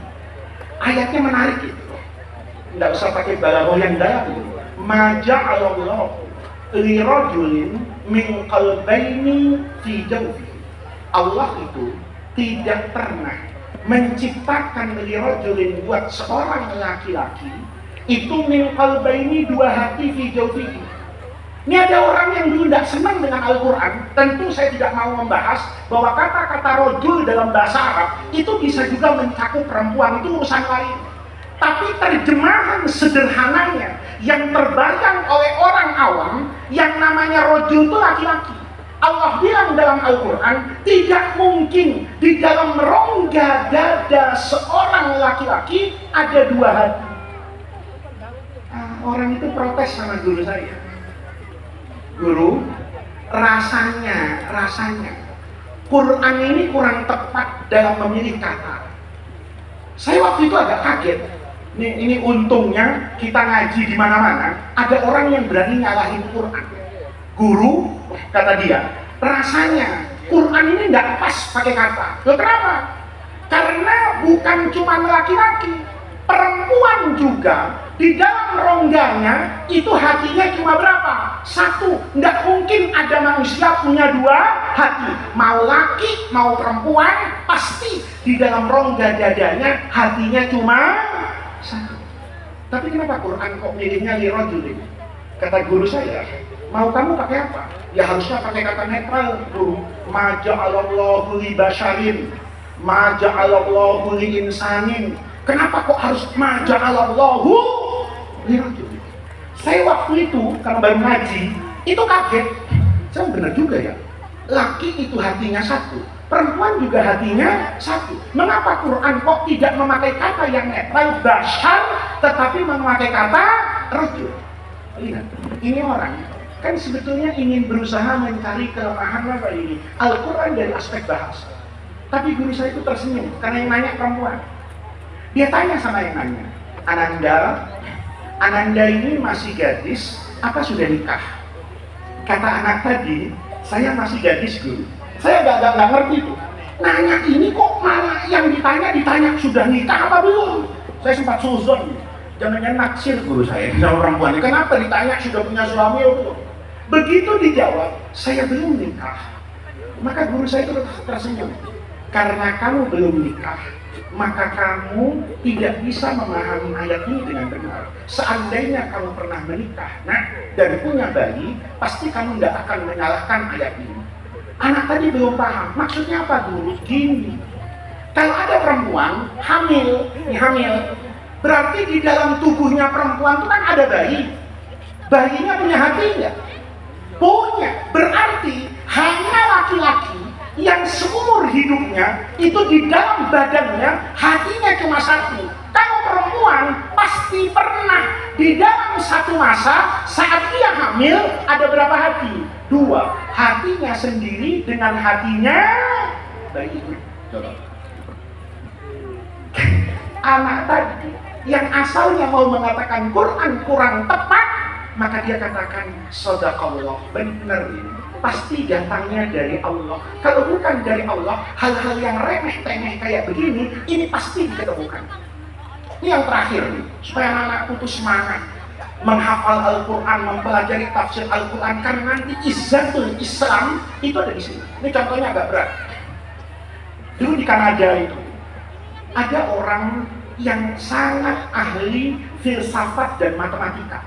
Ayatnya menarik itu. Tidak usah pakai balaghah yang dalam. Ma ja'alallahu li rajulin min qalbayni fi jawfihi. Allah itu tidak pernah menciptakan li rajulin buat seorang laki-laki itu min qalbayni dua hati fi jawfihi. Ini ada orang yang dulu tidak senang dengan Al-Quran. Tentu saya tidak mau membahas bahwa kata-kata rojul dalam bahasa Arab itu bisa juga mencakup perempuan, itu urusan lain. Tapi terjemahan sederhananya yang terbayang oleh orang awam, yang namanya rojul itu laki-laki. Allah bilang dalam Al-Quran, tidak mungkin di dalam rongga dada seorang laki-laki ada dua hati. Orang itu protes sama guru saya. Guru, rasanya Quran ini kurang tepat dalam memilih kata. Saya waktu itu agak kaget. Ini untungnya kita ngaji di mana-mana, ada orang yang berani nyalahin Quran. Guru, kata dia, rasanya Quran ini nggak pas pakai kata. Loh, kenapa? Karena bukan cuma laki-laki, perempuan juga di dalam rongganya itu hatinya cuma berapa? Satu. Nggak mungkin ada manusia punya dua hati. Mau laki, mau perempuan, pasti di dalam rongga dadanya hatinya cuma satu. Tapi kenapa Quran kok milihnya li rajulin? Kata guru saya, mau kamu pakai apa? Ya harusnya pakai kata netral, guru. Ma ja'alallahu li basyarin, ma ja'alallahu li insanin. Kenapa kok harus ma ja'alallahu li rajulin? Saya waktu itu karena baru ngaji, itu kaget. Saya benar juga ya. Laki itu hatinya satu, perempuan juga hatinya satu. Mengapa Quran kok tidak memakai kata yang netral basyar, tetapi memakai kata rajul? Lihat, ini orang kan sebetulnya ingin berusaha mencari kelemahan apa ini Al-Quran dari aspek bahasa. Tapi guru saya itu tersenyum karena yang nanya perempuan. Dia tanya sama yang nanya, Ananda ini masih gadis, apa sudah nikah? Kata anak tadi, saya masih gadis guru. Saya nggak ngerti tuh. Nanya ini kok malah yang ditanya sudah nikah apa belum? Saya sempat suzon. Jangan-jangan naksir guru saya sama perempuannya. Kenapa ditanya sudah punya suami atau belum? Begitu dijawab, saya belum nikah. Maka guru saya itu tersenyum. Karena kamu belum nikah, maka kamu tidak bisa memahami ayat ini dengan benar. Seandainya kamu pernah menikah, dan punya bayi, pasti kamu tidak akan menyalahkan ayat ini. Anak tadi belum paham, maksudnya apa guru? Gini, kalau ada perempuan hamil, berarti di dalam tubuhnya perempuan itu kan ada bayi. Bayinya punya hati nggak? Punya. Berarti hanya laki-laki yang seumur hidupnya itu di dalam badannya hatinya cuma satu. Kalau perempuan pasti pernah di dalam satu masa saat dia hamil ada berapa hati? 2. Hatinya sendiri dengan hatinya bayi itu. Anak tadi yang asalnya mau mengatakan Quran kurang tepat, maka dia katakan Shadaqallah, benar ini. Pasti datangnya dari Allah. Kalau bukan dari Allah, hal-hal yang remeh-temeh kayak begini, ini pasti diketemukan. Ini yang terakhir nih, supaya anak-anakku tuh semangat menghafal Al-Quran, mempelajari tafsir Al-Quran, karena nanti izzatul Islam itu ada di sini. Ini contohnya agak berat. Dulu di Kanada itu ada orang yang sangat ahli filsafat dan matematika.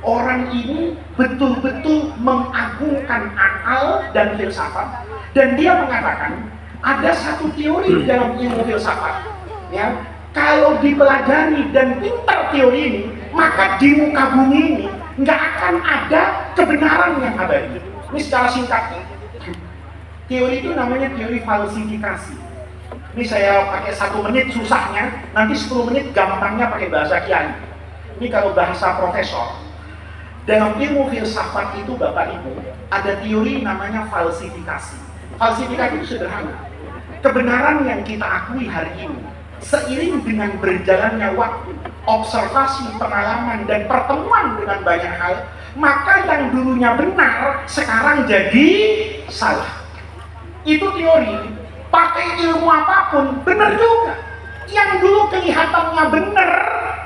Orang ini betul-betul mengagungkan akal dan filsafat, dan dia mengatakan ada satu teori dalam ilmu filsafat, ya, kalau dipelajari dan pintar teori ini, maka di muka bumi ini nggak akan ada kebenaran yang abadi. Ini secara singkat, teori itu namanya teori falsifikasi. Ini saya pakai 1 menit susahnya, nanti 10 menit gampangnya pakai bahasa kiai. Ini kalau bahasa profesor. Dalam ilmu filsafat itu Bapak Ibu, ada teori namanya falsifikasi. Falsifikasi itu sederhana. Kebenaran yang kita akui hari ini, seiring dengan berjalannya waktu, observasi, pengalaman, dan pertemuan dengan banyak hal, maka yang dulunya benar, sekarang jadi salah. Itu teori. Pakai ilmu apapun, benar juga. Yang dulu kelihatannya benar,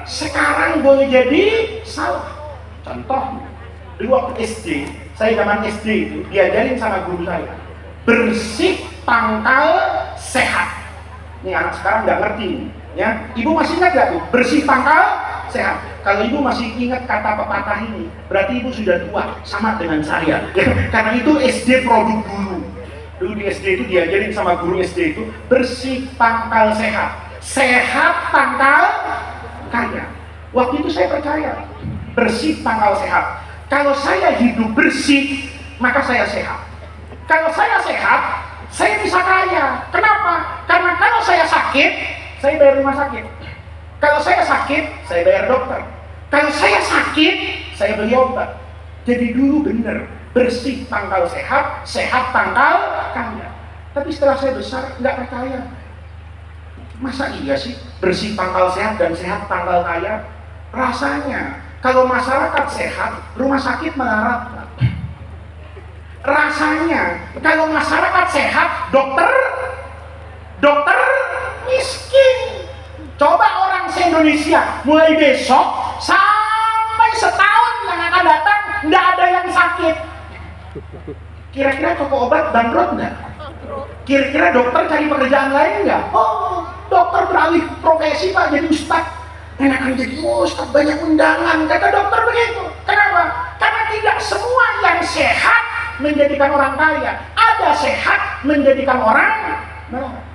sekarang boleh jadi salah. Contoh, dulu waktu SD, saya zaman SD itu diajarin sama guru saya, bersih pangkal sehat. Ini anak sekarang nggak ngerti, ya. Ibu masih ingat nggak tuh, bersih pangkal sehat? Kalau ibu masih ingat kata pepatah ini, berarti ibu sudah tua, sama dengan saya. Karena itu SD produk dulu. Dulu di SD itu diajarin sama guru SD itu, bersih pangkal sehat, sehat pangkal kaya. Waktu itu saya percaya, bersih pangkal sehat. Kalau saya hidup bersih, maka saya sehat. Kalau saya sehat, saya bisa kaya. Kenapa? Karena kalau saya sakit, saya bayar rumah sakit. Kalau saya sakit, saya bayar dokter. Kalau saya sakit, saya beli obat. Jadi dulu benar, bersih pangkal sehat, sehat pangkal kaya. Tapi setelah saya besar, nggak percaya. Masa iya sih bersih pangkal sehat dan sehat pangkal kaya? Rasanya kalau masyarakat sehat, rumah sakit melarat. Rasanya kalau masyarakat sehat, dokter miskin. Coba orang se-Indonesia mulai besok sampai setahun yang akan datang, nggak ada yang sakit. Kira-kira toko obat bangkrut nggak? Kira-kira dokter cari pekerjaan lain nggak? Oh, dokter beralih profesi Pak, jadi ustadz. Enakan jadi ustadz, banyak undangan, kata dokter begitu. Kenapa? Karena tidak semua yang sehat menjadikan orang kaya. Ada sehat menjadikan orang melarat.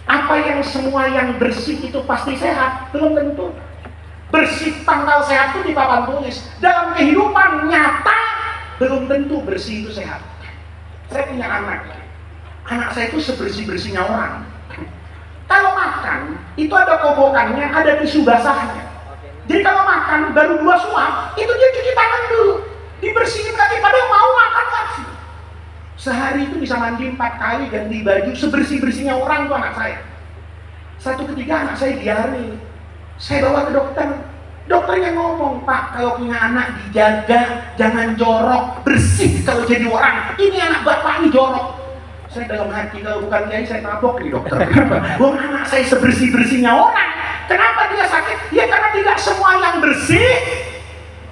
Apa yang semua yang bersih itu pasti sehat? Belum tentu. Bersih pangkal sehat itu di papan tulis. Dalam kehidupan nyata belum tentu bersih itu sehat. Saya punya anak. Anak saya itu sebersih-bersihnya orang. Kalau makan, itu ada kobokannya, ada tisu basahnya. Jadi kalau makan, baru 2 suap, itu dia cuci tangan dulu. Dibersihin lagi, padahal mau makan lagi. Sehari itu bisa mandi 4 kali, ganti baju, sebersih-bersihnya orang tuh anak saya. Satu ketika anak saya diare. Saya bawa ke dokter. Dokternya ngomong, Pak, kalau punya anak dijaga, jangan jorok, bersih kalau jadi orang. Ini anak bapak ini jorok. Saya dalam hati, kalau bukan kiai saya tabok nih dokter. Kenapa? Wong anak saya sebersih-bersihnya orang. Kenapa dia sakit? Ya karena tidak semua yang bersih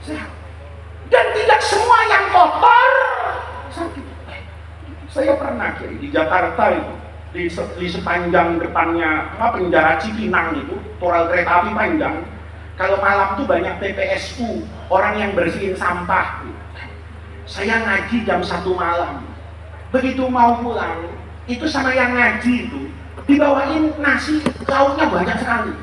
sehat. Dan tidak semua yang kotor sakit. Saya pernah kiai di Jakarta itu, di sepanjang depannya penjara Cipinang itu, toral kereta api panjang. Kalau malam tuh banyak PPSU, orang yang bersihin sampah. Saya ngaji jam 1 malam. Begitu mau pulang, itu sama yang ngaji itu dibawain nasi, lauknya banyak sekali.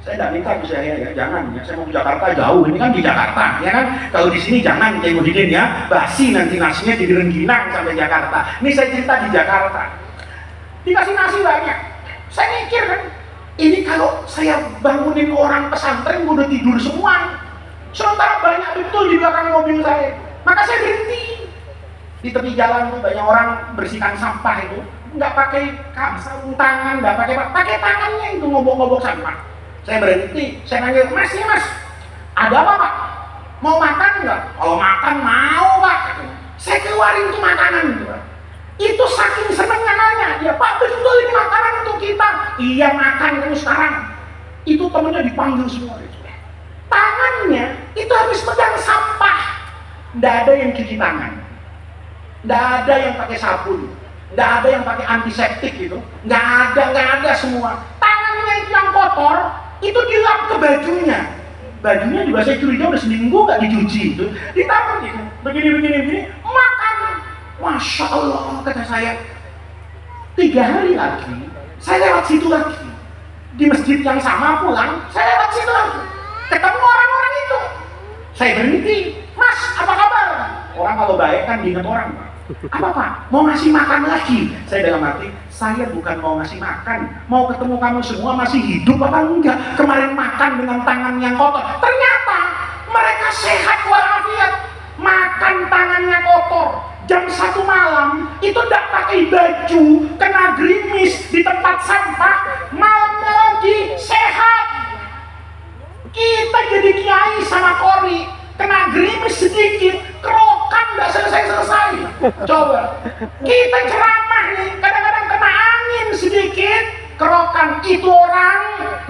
Saya tidak minta ke saya ya, jangan ya. Saya mau ke Jakarta jauh, ini kan di Jakarta, ya kan? Kalau di sini jangan, Kiai Muhyiddin ya, basi nanti nasinya jadi rengginang sampai Jakarta. Ini saya cerita di Jakarta. Dikasih nasi banyak. Saya mikir kan, ini kalau saya bangunin orang pesantren udah tidur semua. Sementara banyak betul di belakang mobil saya. Maka saya berhenti. Di tepi jalan tuh banyak orang bersihkan sampah itu, nggak pakai sarung tangan, nggak pakai tangannya itu ngobok-ngobok sampah. Saya berhenti, saya nanya, Mas, ya Mas, ada apa Pak? Mau makan nggak? Kalau makan mau Pak. Saya keluarin tuh makanan gitu, Pak. Itu saking senengnya nanya dia, Pak betul ini makanan untuk kita. Iya makan terus sekarang. Itu temennya dipanggil semua itu. Tangannya itu habis pegang sampah, nggak ada yang cuci tangan, nggak ada yang pakai sabun, nggak ada yang pakai antiseptik gitu, nggak ada semua. Tangannya itu yang kotor, itu dilap ke bajunya. Bajunya juga saya curiga udah seminggu nggak dicuci itu, ditaruh gitu, begini, makan. Masya Allah, kata saya. 3 hari lagi, saya lewat situ lagi. Di masjid yang sama pulang, saya lewat situ lagi. Ketemu orang-orang itu. Saya berhenti. Mas, apa kabar? Orang kalau baik kan diingat orang, Pak. Apa Pak? Mau ngasih makan lagi? Saya dalam hati, saya bukan mau ngasih makan. Mau ketemu kamu semua masih hidup apa enggak? Kemarin makan dengan tangan yang kotor. Ternyata mereka sehat walafiat. Makan tangannya kotor. Jam 1 malam itu tidak pakai baju, kena gerimis di tempat sampah, malamnya lagi sehat. Kita jadi kiai sama kori, kena gerimis sedikit, kerokan nggak selesai. Coba kita ceramah nih, kadang-kadang kena angin sedikit, kerokan. Itu orang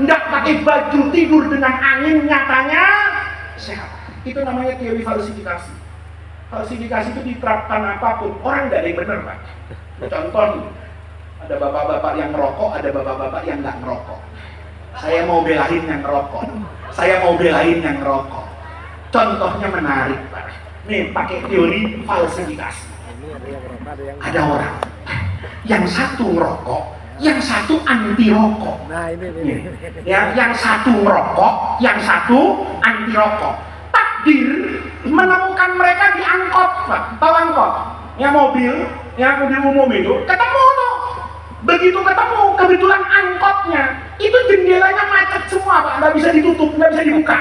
nggak pakai baju tidur dengan angin, nyatanya sehat. Itu namanya teori falsifikasi. Falsifikasi itu diterapkan apapun, orang nggak ada yang benar, Pak. Contoh, ada bapak-bapak yang merokok, ada bapak-bapak yang nggak merokok. Saya mau belain yang merokok, saya mau belain yang merokok. Contohnya menarik, Pak. Nih, pakai teori falsifikasi. Ada orang yang satu merokok, yang satu anti rokok. Nah ini. Yang satu merokok, yang satu anti rokok. Takdir menemukan mereka di angkot, Pak. Tahu angkot? Yang mobil umum itu ketemu tuh. Begitu ketemu, kebetulan angkotnya itu jendelanya macet semua, Pak. Nggak bisa ditutup, nggak bisa dibuka.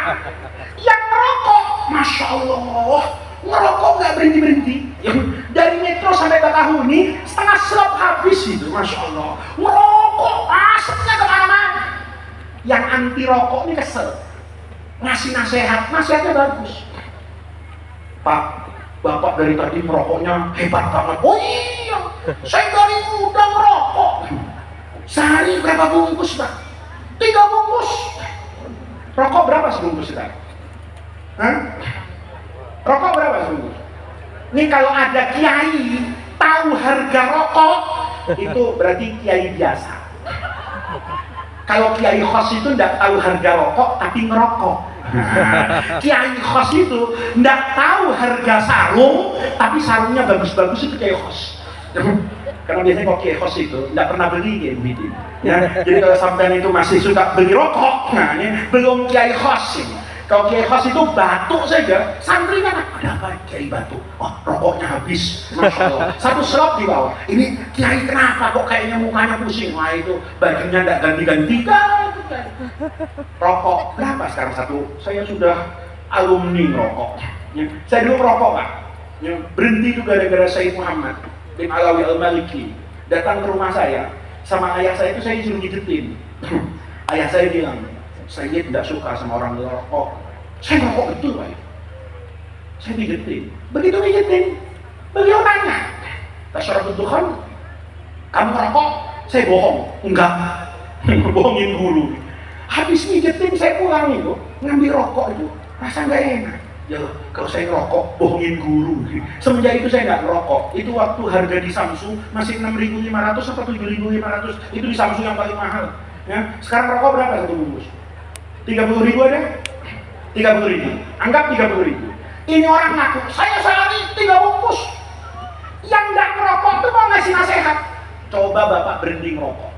Yang merokok, Masya Allah, ngerokok nggak berhenti. Dari Metro sampai Bakahuni setengah slot habis itu, Masya Allah. Ngerokok, asapnya kemana-mana. Yang anti rokok ini kesel. Ngasih nasihatnya bagus. Pak, Bapak dari tadi merokoknya hebat banget. Oh iya, saya dari muda merokok. Sehari berapa bungkus, Pak? 3 bungkus. Rokok berapa sebungkus, Pak? Hah? Rokok berapa sebungkus? Ini kalau ada kiai tahu harga rokok, itu berarti kiai biasa. Kalau kiai khos itu tidak tahu harga rokok tapi ngerokok. Kiai khos itu tidak tahu harga sarung tapi sarungnya bagus-bagus, itu kiai khos. Karena biasanya kalau kiai khos itu tidak pernah beli kayak begitu. Ya, jadi kalau sampean itu masih suka beli rokok, nah ini belum kiai khos ini. Kalau kiai khos itu batuk saja, santrinya ada apa kiai batuk? Oh, rokoknya habis, Masya Allah. 1 slot di bawah. Ini kiai kenapa kok kayaknya mukanya pusing? Wah itu bajunya tidak ganti-ganti. Rokok berapa sekarang satu? Saya sudah alumni rokok. Ya, saya dulu merokok, Pak. Ya, berhenti itu gara-gara Sayyid Muhammad bin Alawi Al-Maliki datang ke rumah saya. Sama ayah saya itu saya disuruh ngidetin. Ayah saya bilang, saya tidak suka sama orang ngerokok. Saya ngerokok betul Pak. Saya pijetin. Begitu pijetin, beliau nanya, "Tasyarab Tuhan, kamu ngerokok?" Saya bohong. Enggak. Bohongin guru. Habis pijetin saya pulang itu, ngambil rokok itu, rasa nggak enak. Ya kalau saya ngerokok, bohongin guru. Semenjak itu saya nggak ngerokok. Itu waktu harga di Samsung masih 6.500 atau 7.500. Itu di Samsung yang paling mahal. Ya, sekarang rokok berapa satu bungkus? 30.000 ada? 30.000. Anggap 30.000. Ini orang ngaku, saya sehari 3 bungkus. Yang nggak ngerokok itu mau ngasih nasihat. Coba Bapak berhenti ngerokok.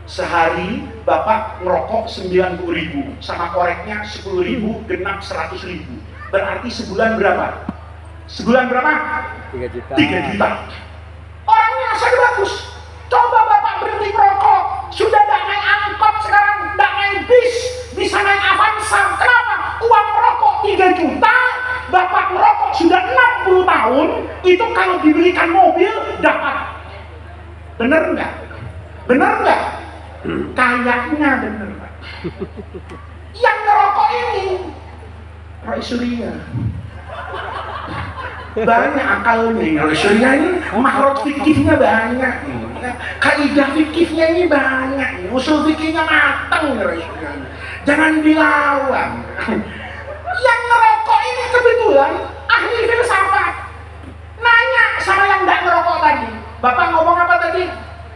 Sehari Bapak ngerokok 90.000 sama koreknya 10.000, genap 100.000. Berarti sebulan berapa? Sebulan berapa? 3 juta. 3 juta. Orangnya saya bagus. Coba Bapak berhenti ngerokok. Sudah tidak naik angkot sekarang, tidak naik bis, bisa naik Avanza. Kenapa? Uang rokok 3 juta, Bapak ngerokok sudah 60 tahun, itu kalau dibelikan mobil dapat. Bener nggak? Bener nggak? Kayaknya bener Pak. Yang ngerokok ini Roy Surya banyak akalnya. Roy Surya ini makhraj fikihnya banyak, kaidah fikihnya ini banyak, usul fikihnya matang Roy Surya. Jangan dilawan. Yang ngerokok ini kebetulan ahli filsafat. Nanya sama yang nggak ngerokok tadi, Bapak ngomong apa tadi?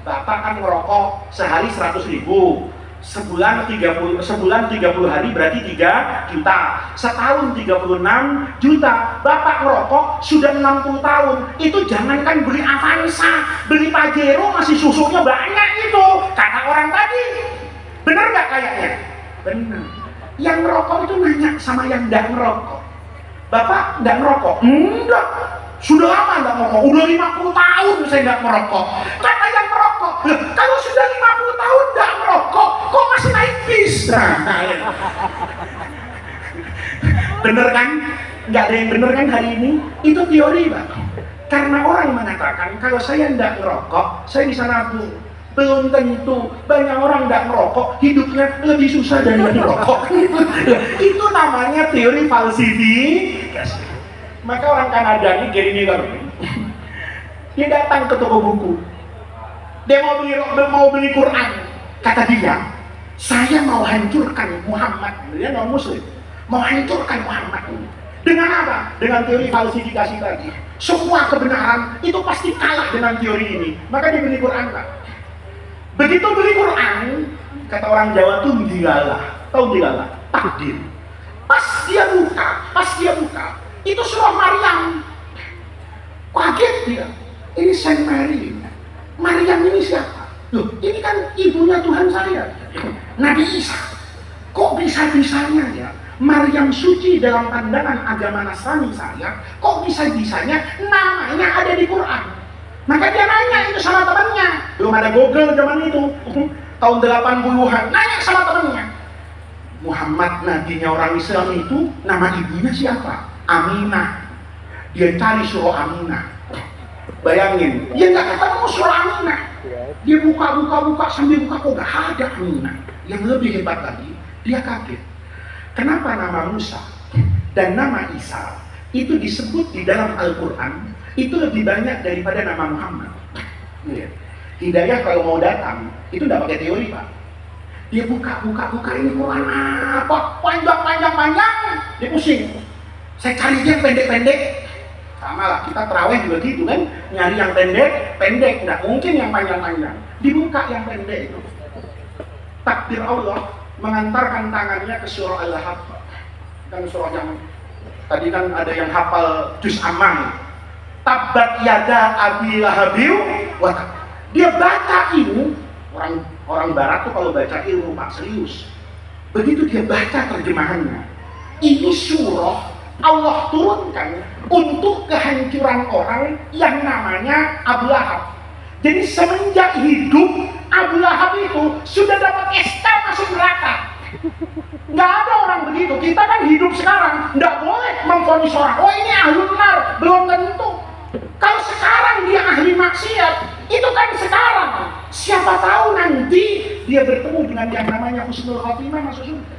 Bapak kan ngerokok sehari 100.000, sebulan 30 hari berarti 3 juta, setahun 36 juta. Bapak ngerokok sudah 60 tahun, itu jangankan beli Avanza, beli Pajero masih susunya banyak itu, kata orang tadi. Bener nggak kayaknya? Bener. Yang ngerokok itu nanya sama yang nggak ngerokok, Bapak nggak ngerokok? Enggak. Sudah lama nggak merokok, udah 50 tahun saya nggak merokok. Kata yang merokok, kalau sudah 50 tahun nggak merokok, kok masih naik bis? Bener kan? Nggak ada yang bener kan hari ini? Itu teori Pak. Karena orang mengatakan kalau saya nggak ngerokok, saya bisa nabung. Belum tentu. Banyak orang nggak ngerokok, hidupnya lebih susah dari yang ngerokok. Itu namanya teori falsifikasi. Maka orang Kanada ini Gary Miller, dia datang ke toko buku, dia mau beli Quran. Kata dia, saya mau hancurkan Muhammad. Dia non Muslim, mau hancurkan Muhammad. Dengan apa? Dengan teori falsifikasi tadi. Semua kebenaran itu pasti kalah dengan teori ini. Maka dia beli Quran Pak. Begitu beli Quran, kata orang Jawa tuh dilalah. Tahu dilalah? Takdir. Pas dia buka, itu surah Maryam. Kaget dia. Ini Saint Mary. Maryam ini siapa? Loh, ini kan ibunya Tuhan saya, Nabi Isa. Kok bisa-bisanya ya Maryam suci dalam pandangan agama Nasrani saya, kok bisa-bisanya namanya ada di Quran? Maka dia nanya itu sama temannya. Belum ada Google zaman itu, tahun 80-an. Nanya sama temannya, Muhammad nabinya orang Islam itu nama ibunya siapa? Aminah. Dia cari surah Aminah. Bayangin, dia nggak ketemu surah Aminah. Dia buka sambil buka, kok nggak ada Aminah. Yang lebih hebat lagi, dia kaget. Kenapa nama Musa dan nama Isa itu disebut di dalam Al-Quran itu lebih banyak daripada nama Muhammad? Hidayah kalau mau datang itu nggak pakai teori Pak. Dia buka ini Quran apa? Panjang, dia pusing. Saya cari yang pendek-pendek. Sama lah, kita terawih juga gitu kan, nyari yang pendek, nggak mungkin yang panjang-panjang. Dibuka yang pendek itu. Takdir Allah mengantarkan tangannya ke surah Al-Lahab. Dan surah yang tadi kan ada yang hafal juz aman. Tabbat yada abi lahabiu wa tab. Dia baca ini, orang barat tuh kalau baca ilmu Pak serius. Begitu dia baca terjemahannya, ini surah Allah turunkan untuk kehancuran orang yang namanya Abu Lahab. Jadi semenjak hidup Abu Lahab itu sudah dapat SK masuk neraka. Nggak ada orang begitu. Kita kan hidup sekarang nggak boleh memvonis orang, oh ini ahli benar, belum tentu. Kalau sekarang dia ahli maksiat, itu kan sekarang. Siapa tahu nanti di dia bertemu dengan yang namanya husnul khotimah masuk surga.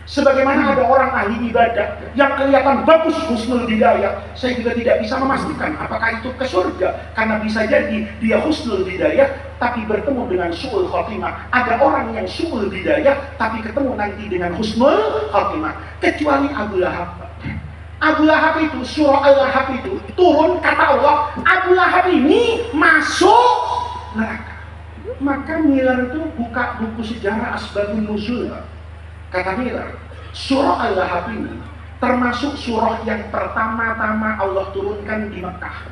Sebagaimana ada orang ahli ibadah yang kelihatan bagus husnul hidayah, saya juga tidak bisa memastikan apakah itu ke surga, karena bisa jadi dia husnul hidayah tapi bertemu dengan su'ul khotimah. Ada orang yang su'ul hidayah tapi ketemu nanti dengan husnul khotimah, kecuali Abu Lahab. Abu Lahab itu, surah Al-Lahab itu turun, kata Allah, Abu Lahab ini masuk neraka. Maka Miller itu buka buku sejarah Asbabun Nuzul. Kata Miller, surah Al-Lahab ini termasuk surah yang pertama-tama Allah turunkan di Mekah.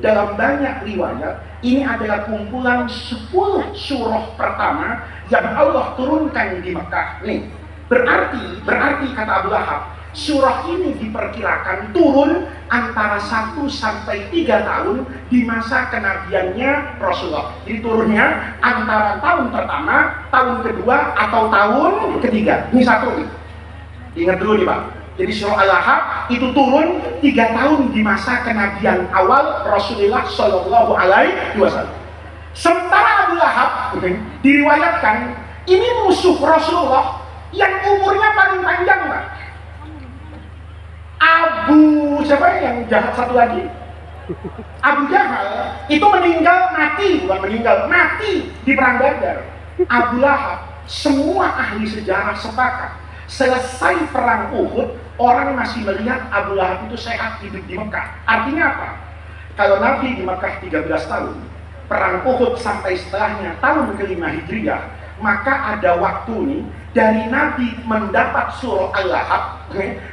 Dalam banyak riwayat, ini adalah kumpulan 10 surah pertama yang Allah turunkan di Mekah. Nih, berarti kata Abu Lahab, surah ini diperkirakan turun antara 1 sampai 3 tahun di masa kenabiannya Rasulullah. Jadi turunnya antara tahun pertama, tahun kedua, atau tahun ketiga. Ini satu nih. Ingat dulu nih Pak. Jadi surah Al-Lahab itu turun 3 tahun di masa kenabian awal Rasulullah Shallallahu Alaihi Wasallam. Sementara Abu Lahab diriwayatkan ini musuh Rasulullah yang umurnya paling panjang Pak. Siapa yang jahat satu lagi? Abu Jahal itu mati di perang Badar. Abu Lahab, semua ahli sejarah sepakat, selesai perang Uhud, orang masih melihat Abu Lahab itu sehat hidup di Mekah. Artinya apa? Kalau Nabi di Mekah 13 tahun, perang Uhud sampai setelahnya tahun ke-5 Hijriah, maka ada waktu nih dari Nabi mendapat surah Al-Lahab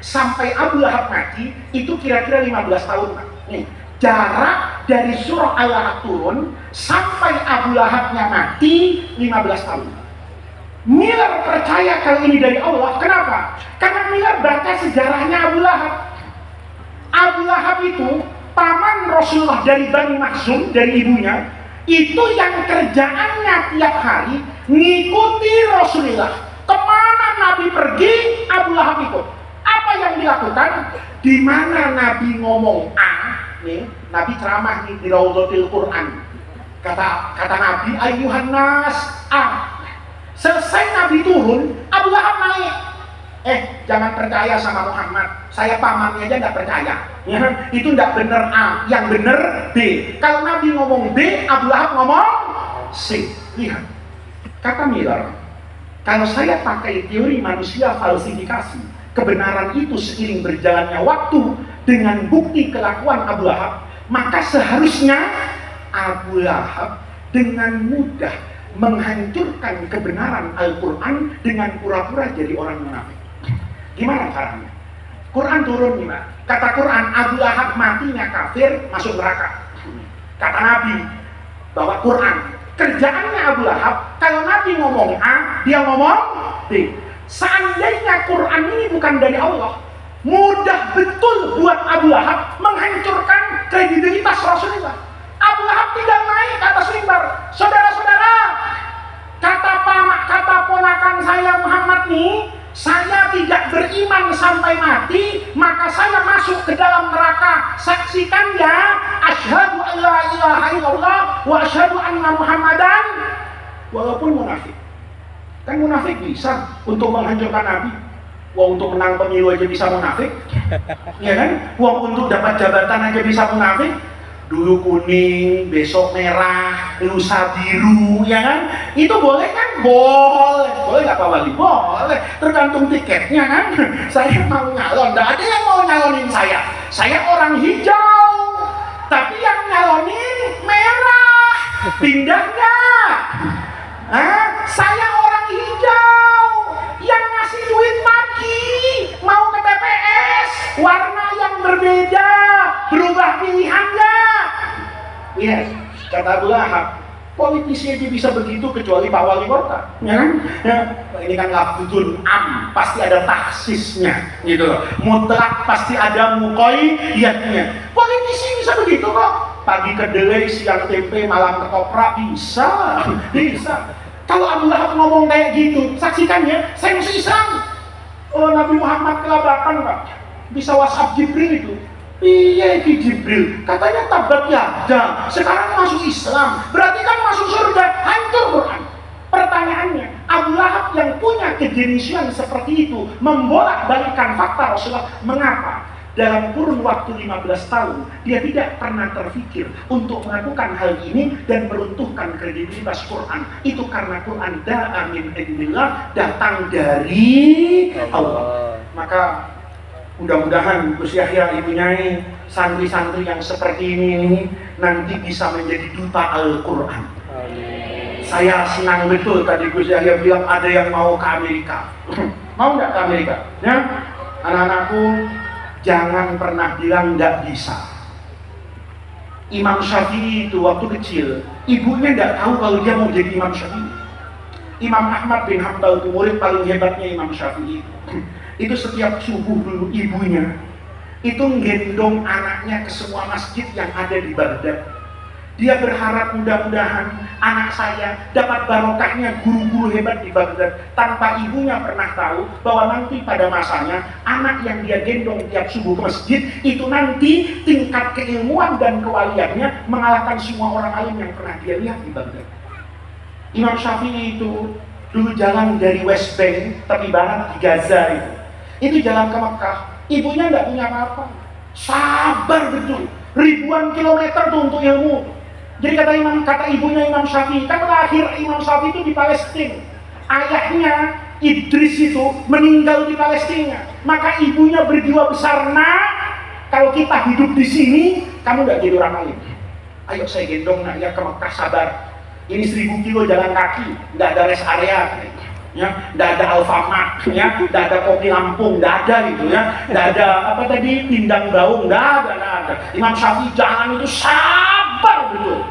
sampai Abu Lahab mati itu kira-kira 15 tahun. Nih, jarak dari surah Al-Lahab turun sampai Abu Lahabnya mati 15 tahun. Miller percaya kalau ini dari Allah. Kenapa? Karena Miller baca sejarahnya Abu Lahab. Abu Lahab itu paman Rasulullah dari Bani Makhzum, dari ibunya, itu yang kerjaannya tiap hari ngikuti Rasulullah. Kemana Nabi pergi, Abu Lahab ikut. Apa yang dilakukan? Di mana Nabi ngomong A, nih, Nabi ceramah nih di Raudhatul Quran. Kata Nabi, ayyuhan nas A. Selesai Nabi turun, Abu Lahab naik. Jangan percaya sama Muhammad. Saya pamannya aja nggak percaya. Ya, itu nggak bener A, yang bener B. Kalau Nabi ngomong B, Abu Lahab ngomong C. Lihat, kata Miller, kalau saya pakai teori manusia falsifikasi, kebenaran itu seiring berjalannya waktu dengan bukti kelakuan Abu Lahab, maka seharusnya Abu Lahab dengan mudah menghancurkan kebenaran Al-Quran dengan pura-pura jadi orang munafik. Gimana caranya? Quran turun gimana? Kata Quran, Abu Lahab matinya kafir, masuk neraka. Kata Nabi bahwa Quran, kerjaannya Abu Lahab, kalau Nabi ngomong A, dia ngomong B. Seandainya Quran ini bukan dari Allah, mudah betul buat Abu Lahab menghancurkan kredibilitas Rasulullah. Abu Lahab tidak naik ke atas mimbar. Saudara-saudara, kata ponakan saya Muhammad nih, saya tidak beriman sampai mati, maka saya masuk ke dalam neraka. Saksikan ya, asyhadu an la ilaha illallah wa asyhadu anna Muhammadan. Walaupun munafik, kan munafik bisa untuk menghancurkan Nabi. Wah, untuk menang pemilu aja bisa munafik, ya kan? Wah, untuk dapat jabatan aja bisa munafik. Dulu kuning, besok merah, lusa biru, ya kan? Itu boleh kan? Boleh nggak Pak Wali? Boleh, tergantung tiketnya kan? Saya mau nyalon, nggak ada yang mau nyalonin saya. Saya orang hijau, tapi yang nyalonin merah. Pindah nggak? Saya orang hijau, yang ngasih duit pagi, mau ke TPS, warna yang berbeda, berubah pilihan nggak? Iya, kata Abu Lahab, politisi aja bisa begitu kecuali Pak Wali Kota, ya kan? Ya, ini kan lafzul am, pasti ada taksisnya, gitu loh. Mutlak pasti ada muqayyadnya. Politisi bisa begitu kok. Pagi kedelai, siang tempe, malam ketoprak, bisa. Kalau Abu Lahab ngomong kayak gitu, saksikan ya, saya masuk Islam. Oh, Nabi Muhammad kelabakan Pak, bisa WhatsApp Jibril itu. Iya di Jibril, katanya tabat yada, sekarang masuk Islam, berarti kan masuk surga, hancur Quran. Pertanyaannya, Abu Lahab yang punya kejenisian seperti itu membolak-balikan fakta Rasulullah, mengapa dalam kurun waktu 15 tahun dia tidak pernah terfikir untuk melakukan hal ini dan meruntuhkan kredibilitas Quran? Itu karena Quran min indillah, datang dari Allah. Maka mudah-mudahan Gus Yahya, Ibu Nyai, santri-santri yang seperti ini nanti bisa menjadi duta Al-Quran. Saya senang betul tadi Gus Yahya bilang ada yang mau ke Amerika. Mau nggak ke Amerika? Ya, anak-anakku, jangan pernah bilang nggak bisa. Imam Syafi'i itu waktu kecil, ibunya nggak tahu kalau dia mau jadi Imam Syafi'i. Imam Ahmad bin Hanbal itu murid paling hebatnya Imam Syafi'i. Itu setiap subuh dulu ibunya itu nggendong anaknya ke semua masjid yang ada di Baghdad. Dia berharap mudah-mudahan anak saya dapat barokahnya guru-guru hebat di Baghdad. Tanpa ibunya pernah tahu bahwa nanti pada masanya anak yang dia gendong tiap subuh ke masjid itu nanti tingkat keilmuan dan kewaliannya mengalahkan semua orang alim yang pernah dia lihat di Baghdad. Imam Syafi'i itu dulu jalan dari West Bank tepi barat di Gaza itu jalan ke Mekah. Ibunya nggak punya apa-apa, sabar betul, ribuan kilometer tuh untuk ilmu. Jadi kata ibunya Imam Syafi'i, kan lahir Imam Syafi'i itu di Palestina. Ayahnya Idris itu meninggal di Palestina. Maka ibunya berjiwa besar, nak, kalau kita hidup di sini, kamu nggak jadi orang alim. Ayo saya gendong nak ya ke Mekah, sabar. Ini 1000 kilo jalan kaki, nggak ada rest area, ya, nggak ada Alfamart, ya, nggak ada kopi Lampung, nggak ada gitu ya, nggak ada apa tadi pindang bau, nggak ada. Imam Syafi'i jalan itu sabar betul.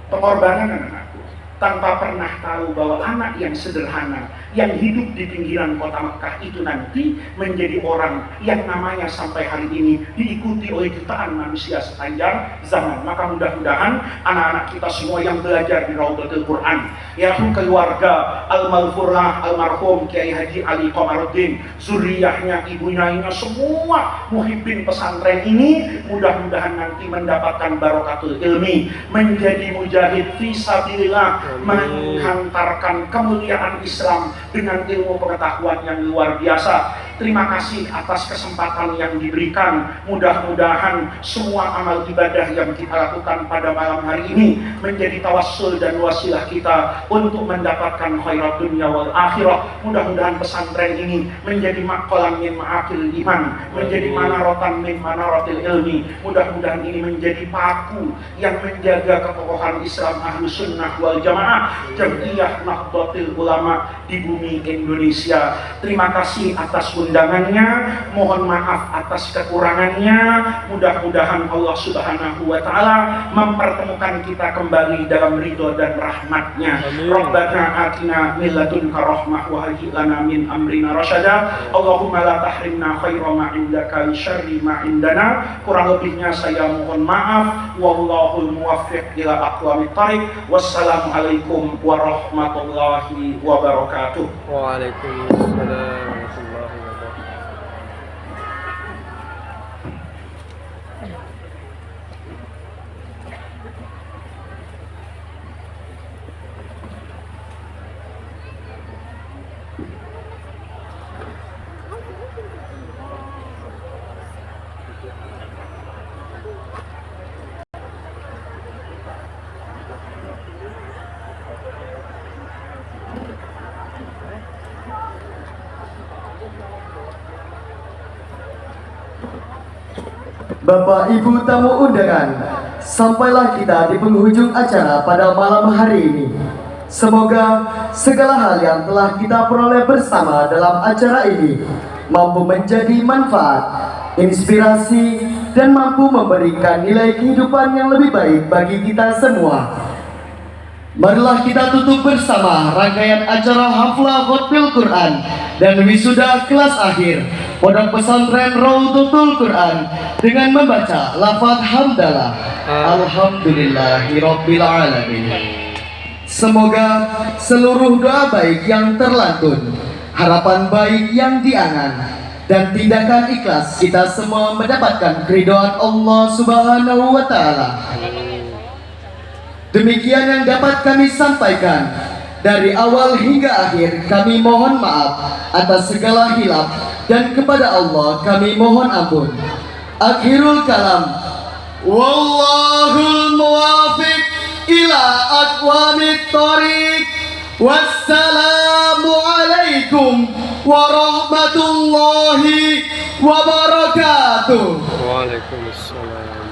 Pengorbanan anak-anakku, tanpa pernah tahu bahwa anak yang sederhana yang hidup di pinggiran kota Mekah itu nanti menjadi orang yang namanya sampai hari ini diikuti oleh jutaan manusia sepanjang zaman. Maka mudah-mudahan anak-anak kita semua yang belajar di Raudhatul Quran, ya, keluarga Al-Maghfurah Almarhum Kiai Haji Ali Komarudin, zuriyahnya, ibu-nyainya, semua muhibbin pesantren ini mudah-mudahan nanti mendapatkan barokatul ilmi, menjadi mujahid fisabilillah, menghantarkan kemuliaan Islam dengan ilmu pengetahuan yang luar biasa. Terima kasih atas kesempatan yang diberikan. Mudah-mudahan semua amal ibadah yang kita lakukan pada malam hari ini menjadi tawassul dan wasilah kita untuk mendapatkan khairat dunia wal akhirah. Mudah-mudahan pesantren ini menjadi maqalan min ma'akil iman, menjadi manarotan min manaratil ilmi. Mudah-mudahan ini menjadi paku yang menjaga kekokohan Islam Ahlus Sunnah wal Jamaah, Jam'iyah Nahdlatul Ulama di bumi Indonesia. Terima kasih atas undangannya, mohon maaf atas kekurangannya. Mudah-mudahan Allah Subhanahu wa Ta'ala mempertemukan kita kembali dalam ridho dan rahmatnya. Rabbana atina min ladunka rahmah wa hayyi lana min amrina rasyada. Allahumma la tahrimna khaira ma indaka li syarri ma indana. Kurang lebihnya saya mohon maaf. Wallahul muwaffiq ila aqwamit thariq. Wassalamualaikum warahmatullahi wabarakatuh. Waalaikumsalam warahmatullahi wabarakatuh. Bapak Ibu tamu undangan, sampailah kita di penghujung acara pada malam hari ini. Semoga segala hal yang telah kita peroleh bersama dalam acara ini mampu menjadi manfaat, inspirasi, dan mampu memberikan nilai kehidupan yang lebih baik bagi kita semua. Marilah kita tutup bersama rangkaian acara Haflah Khotbil Quran dan wisuda kelas akhir Pondok Pesantren Raudhatul Quran dengan membaca lafaz hamdalah alhamdulillahirabbil alamin. Semoga seluruh doa baik yang terlantun, harapan baik yang diangan, dan tindakan ikhlas kita semua mendapatkan keridhaan Allah Subhanahu wa Ta'ala. Demikian yang dapat kami sampaikan. Dari awal hingga akhir kami mohon maaf atas segala hilaf dan kepada Allah kami mohon ampun. Akhirul kalam. Wallahul muwafiq ila aqwamit thoriq. Wassalamu alaikum warahmatullahi wabarakatuh. Waalaikumsalam.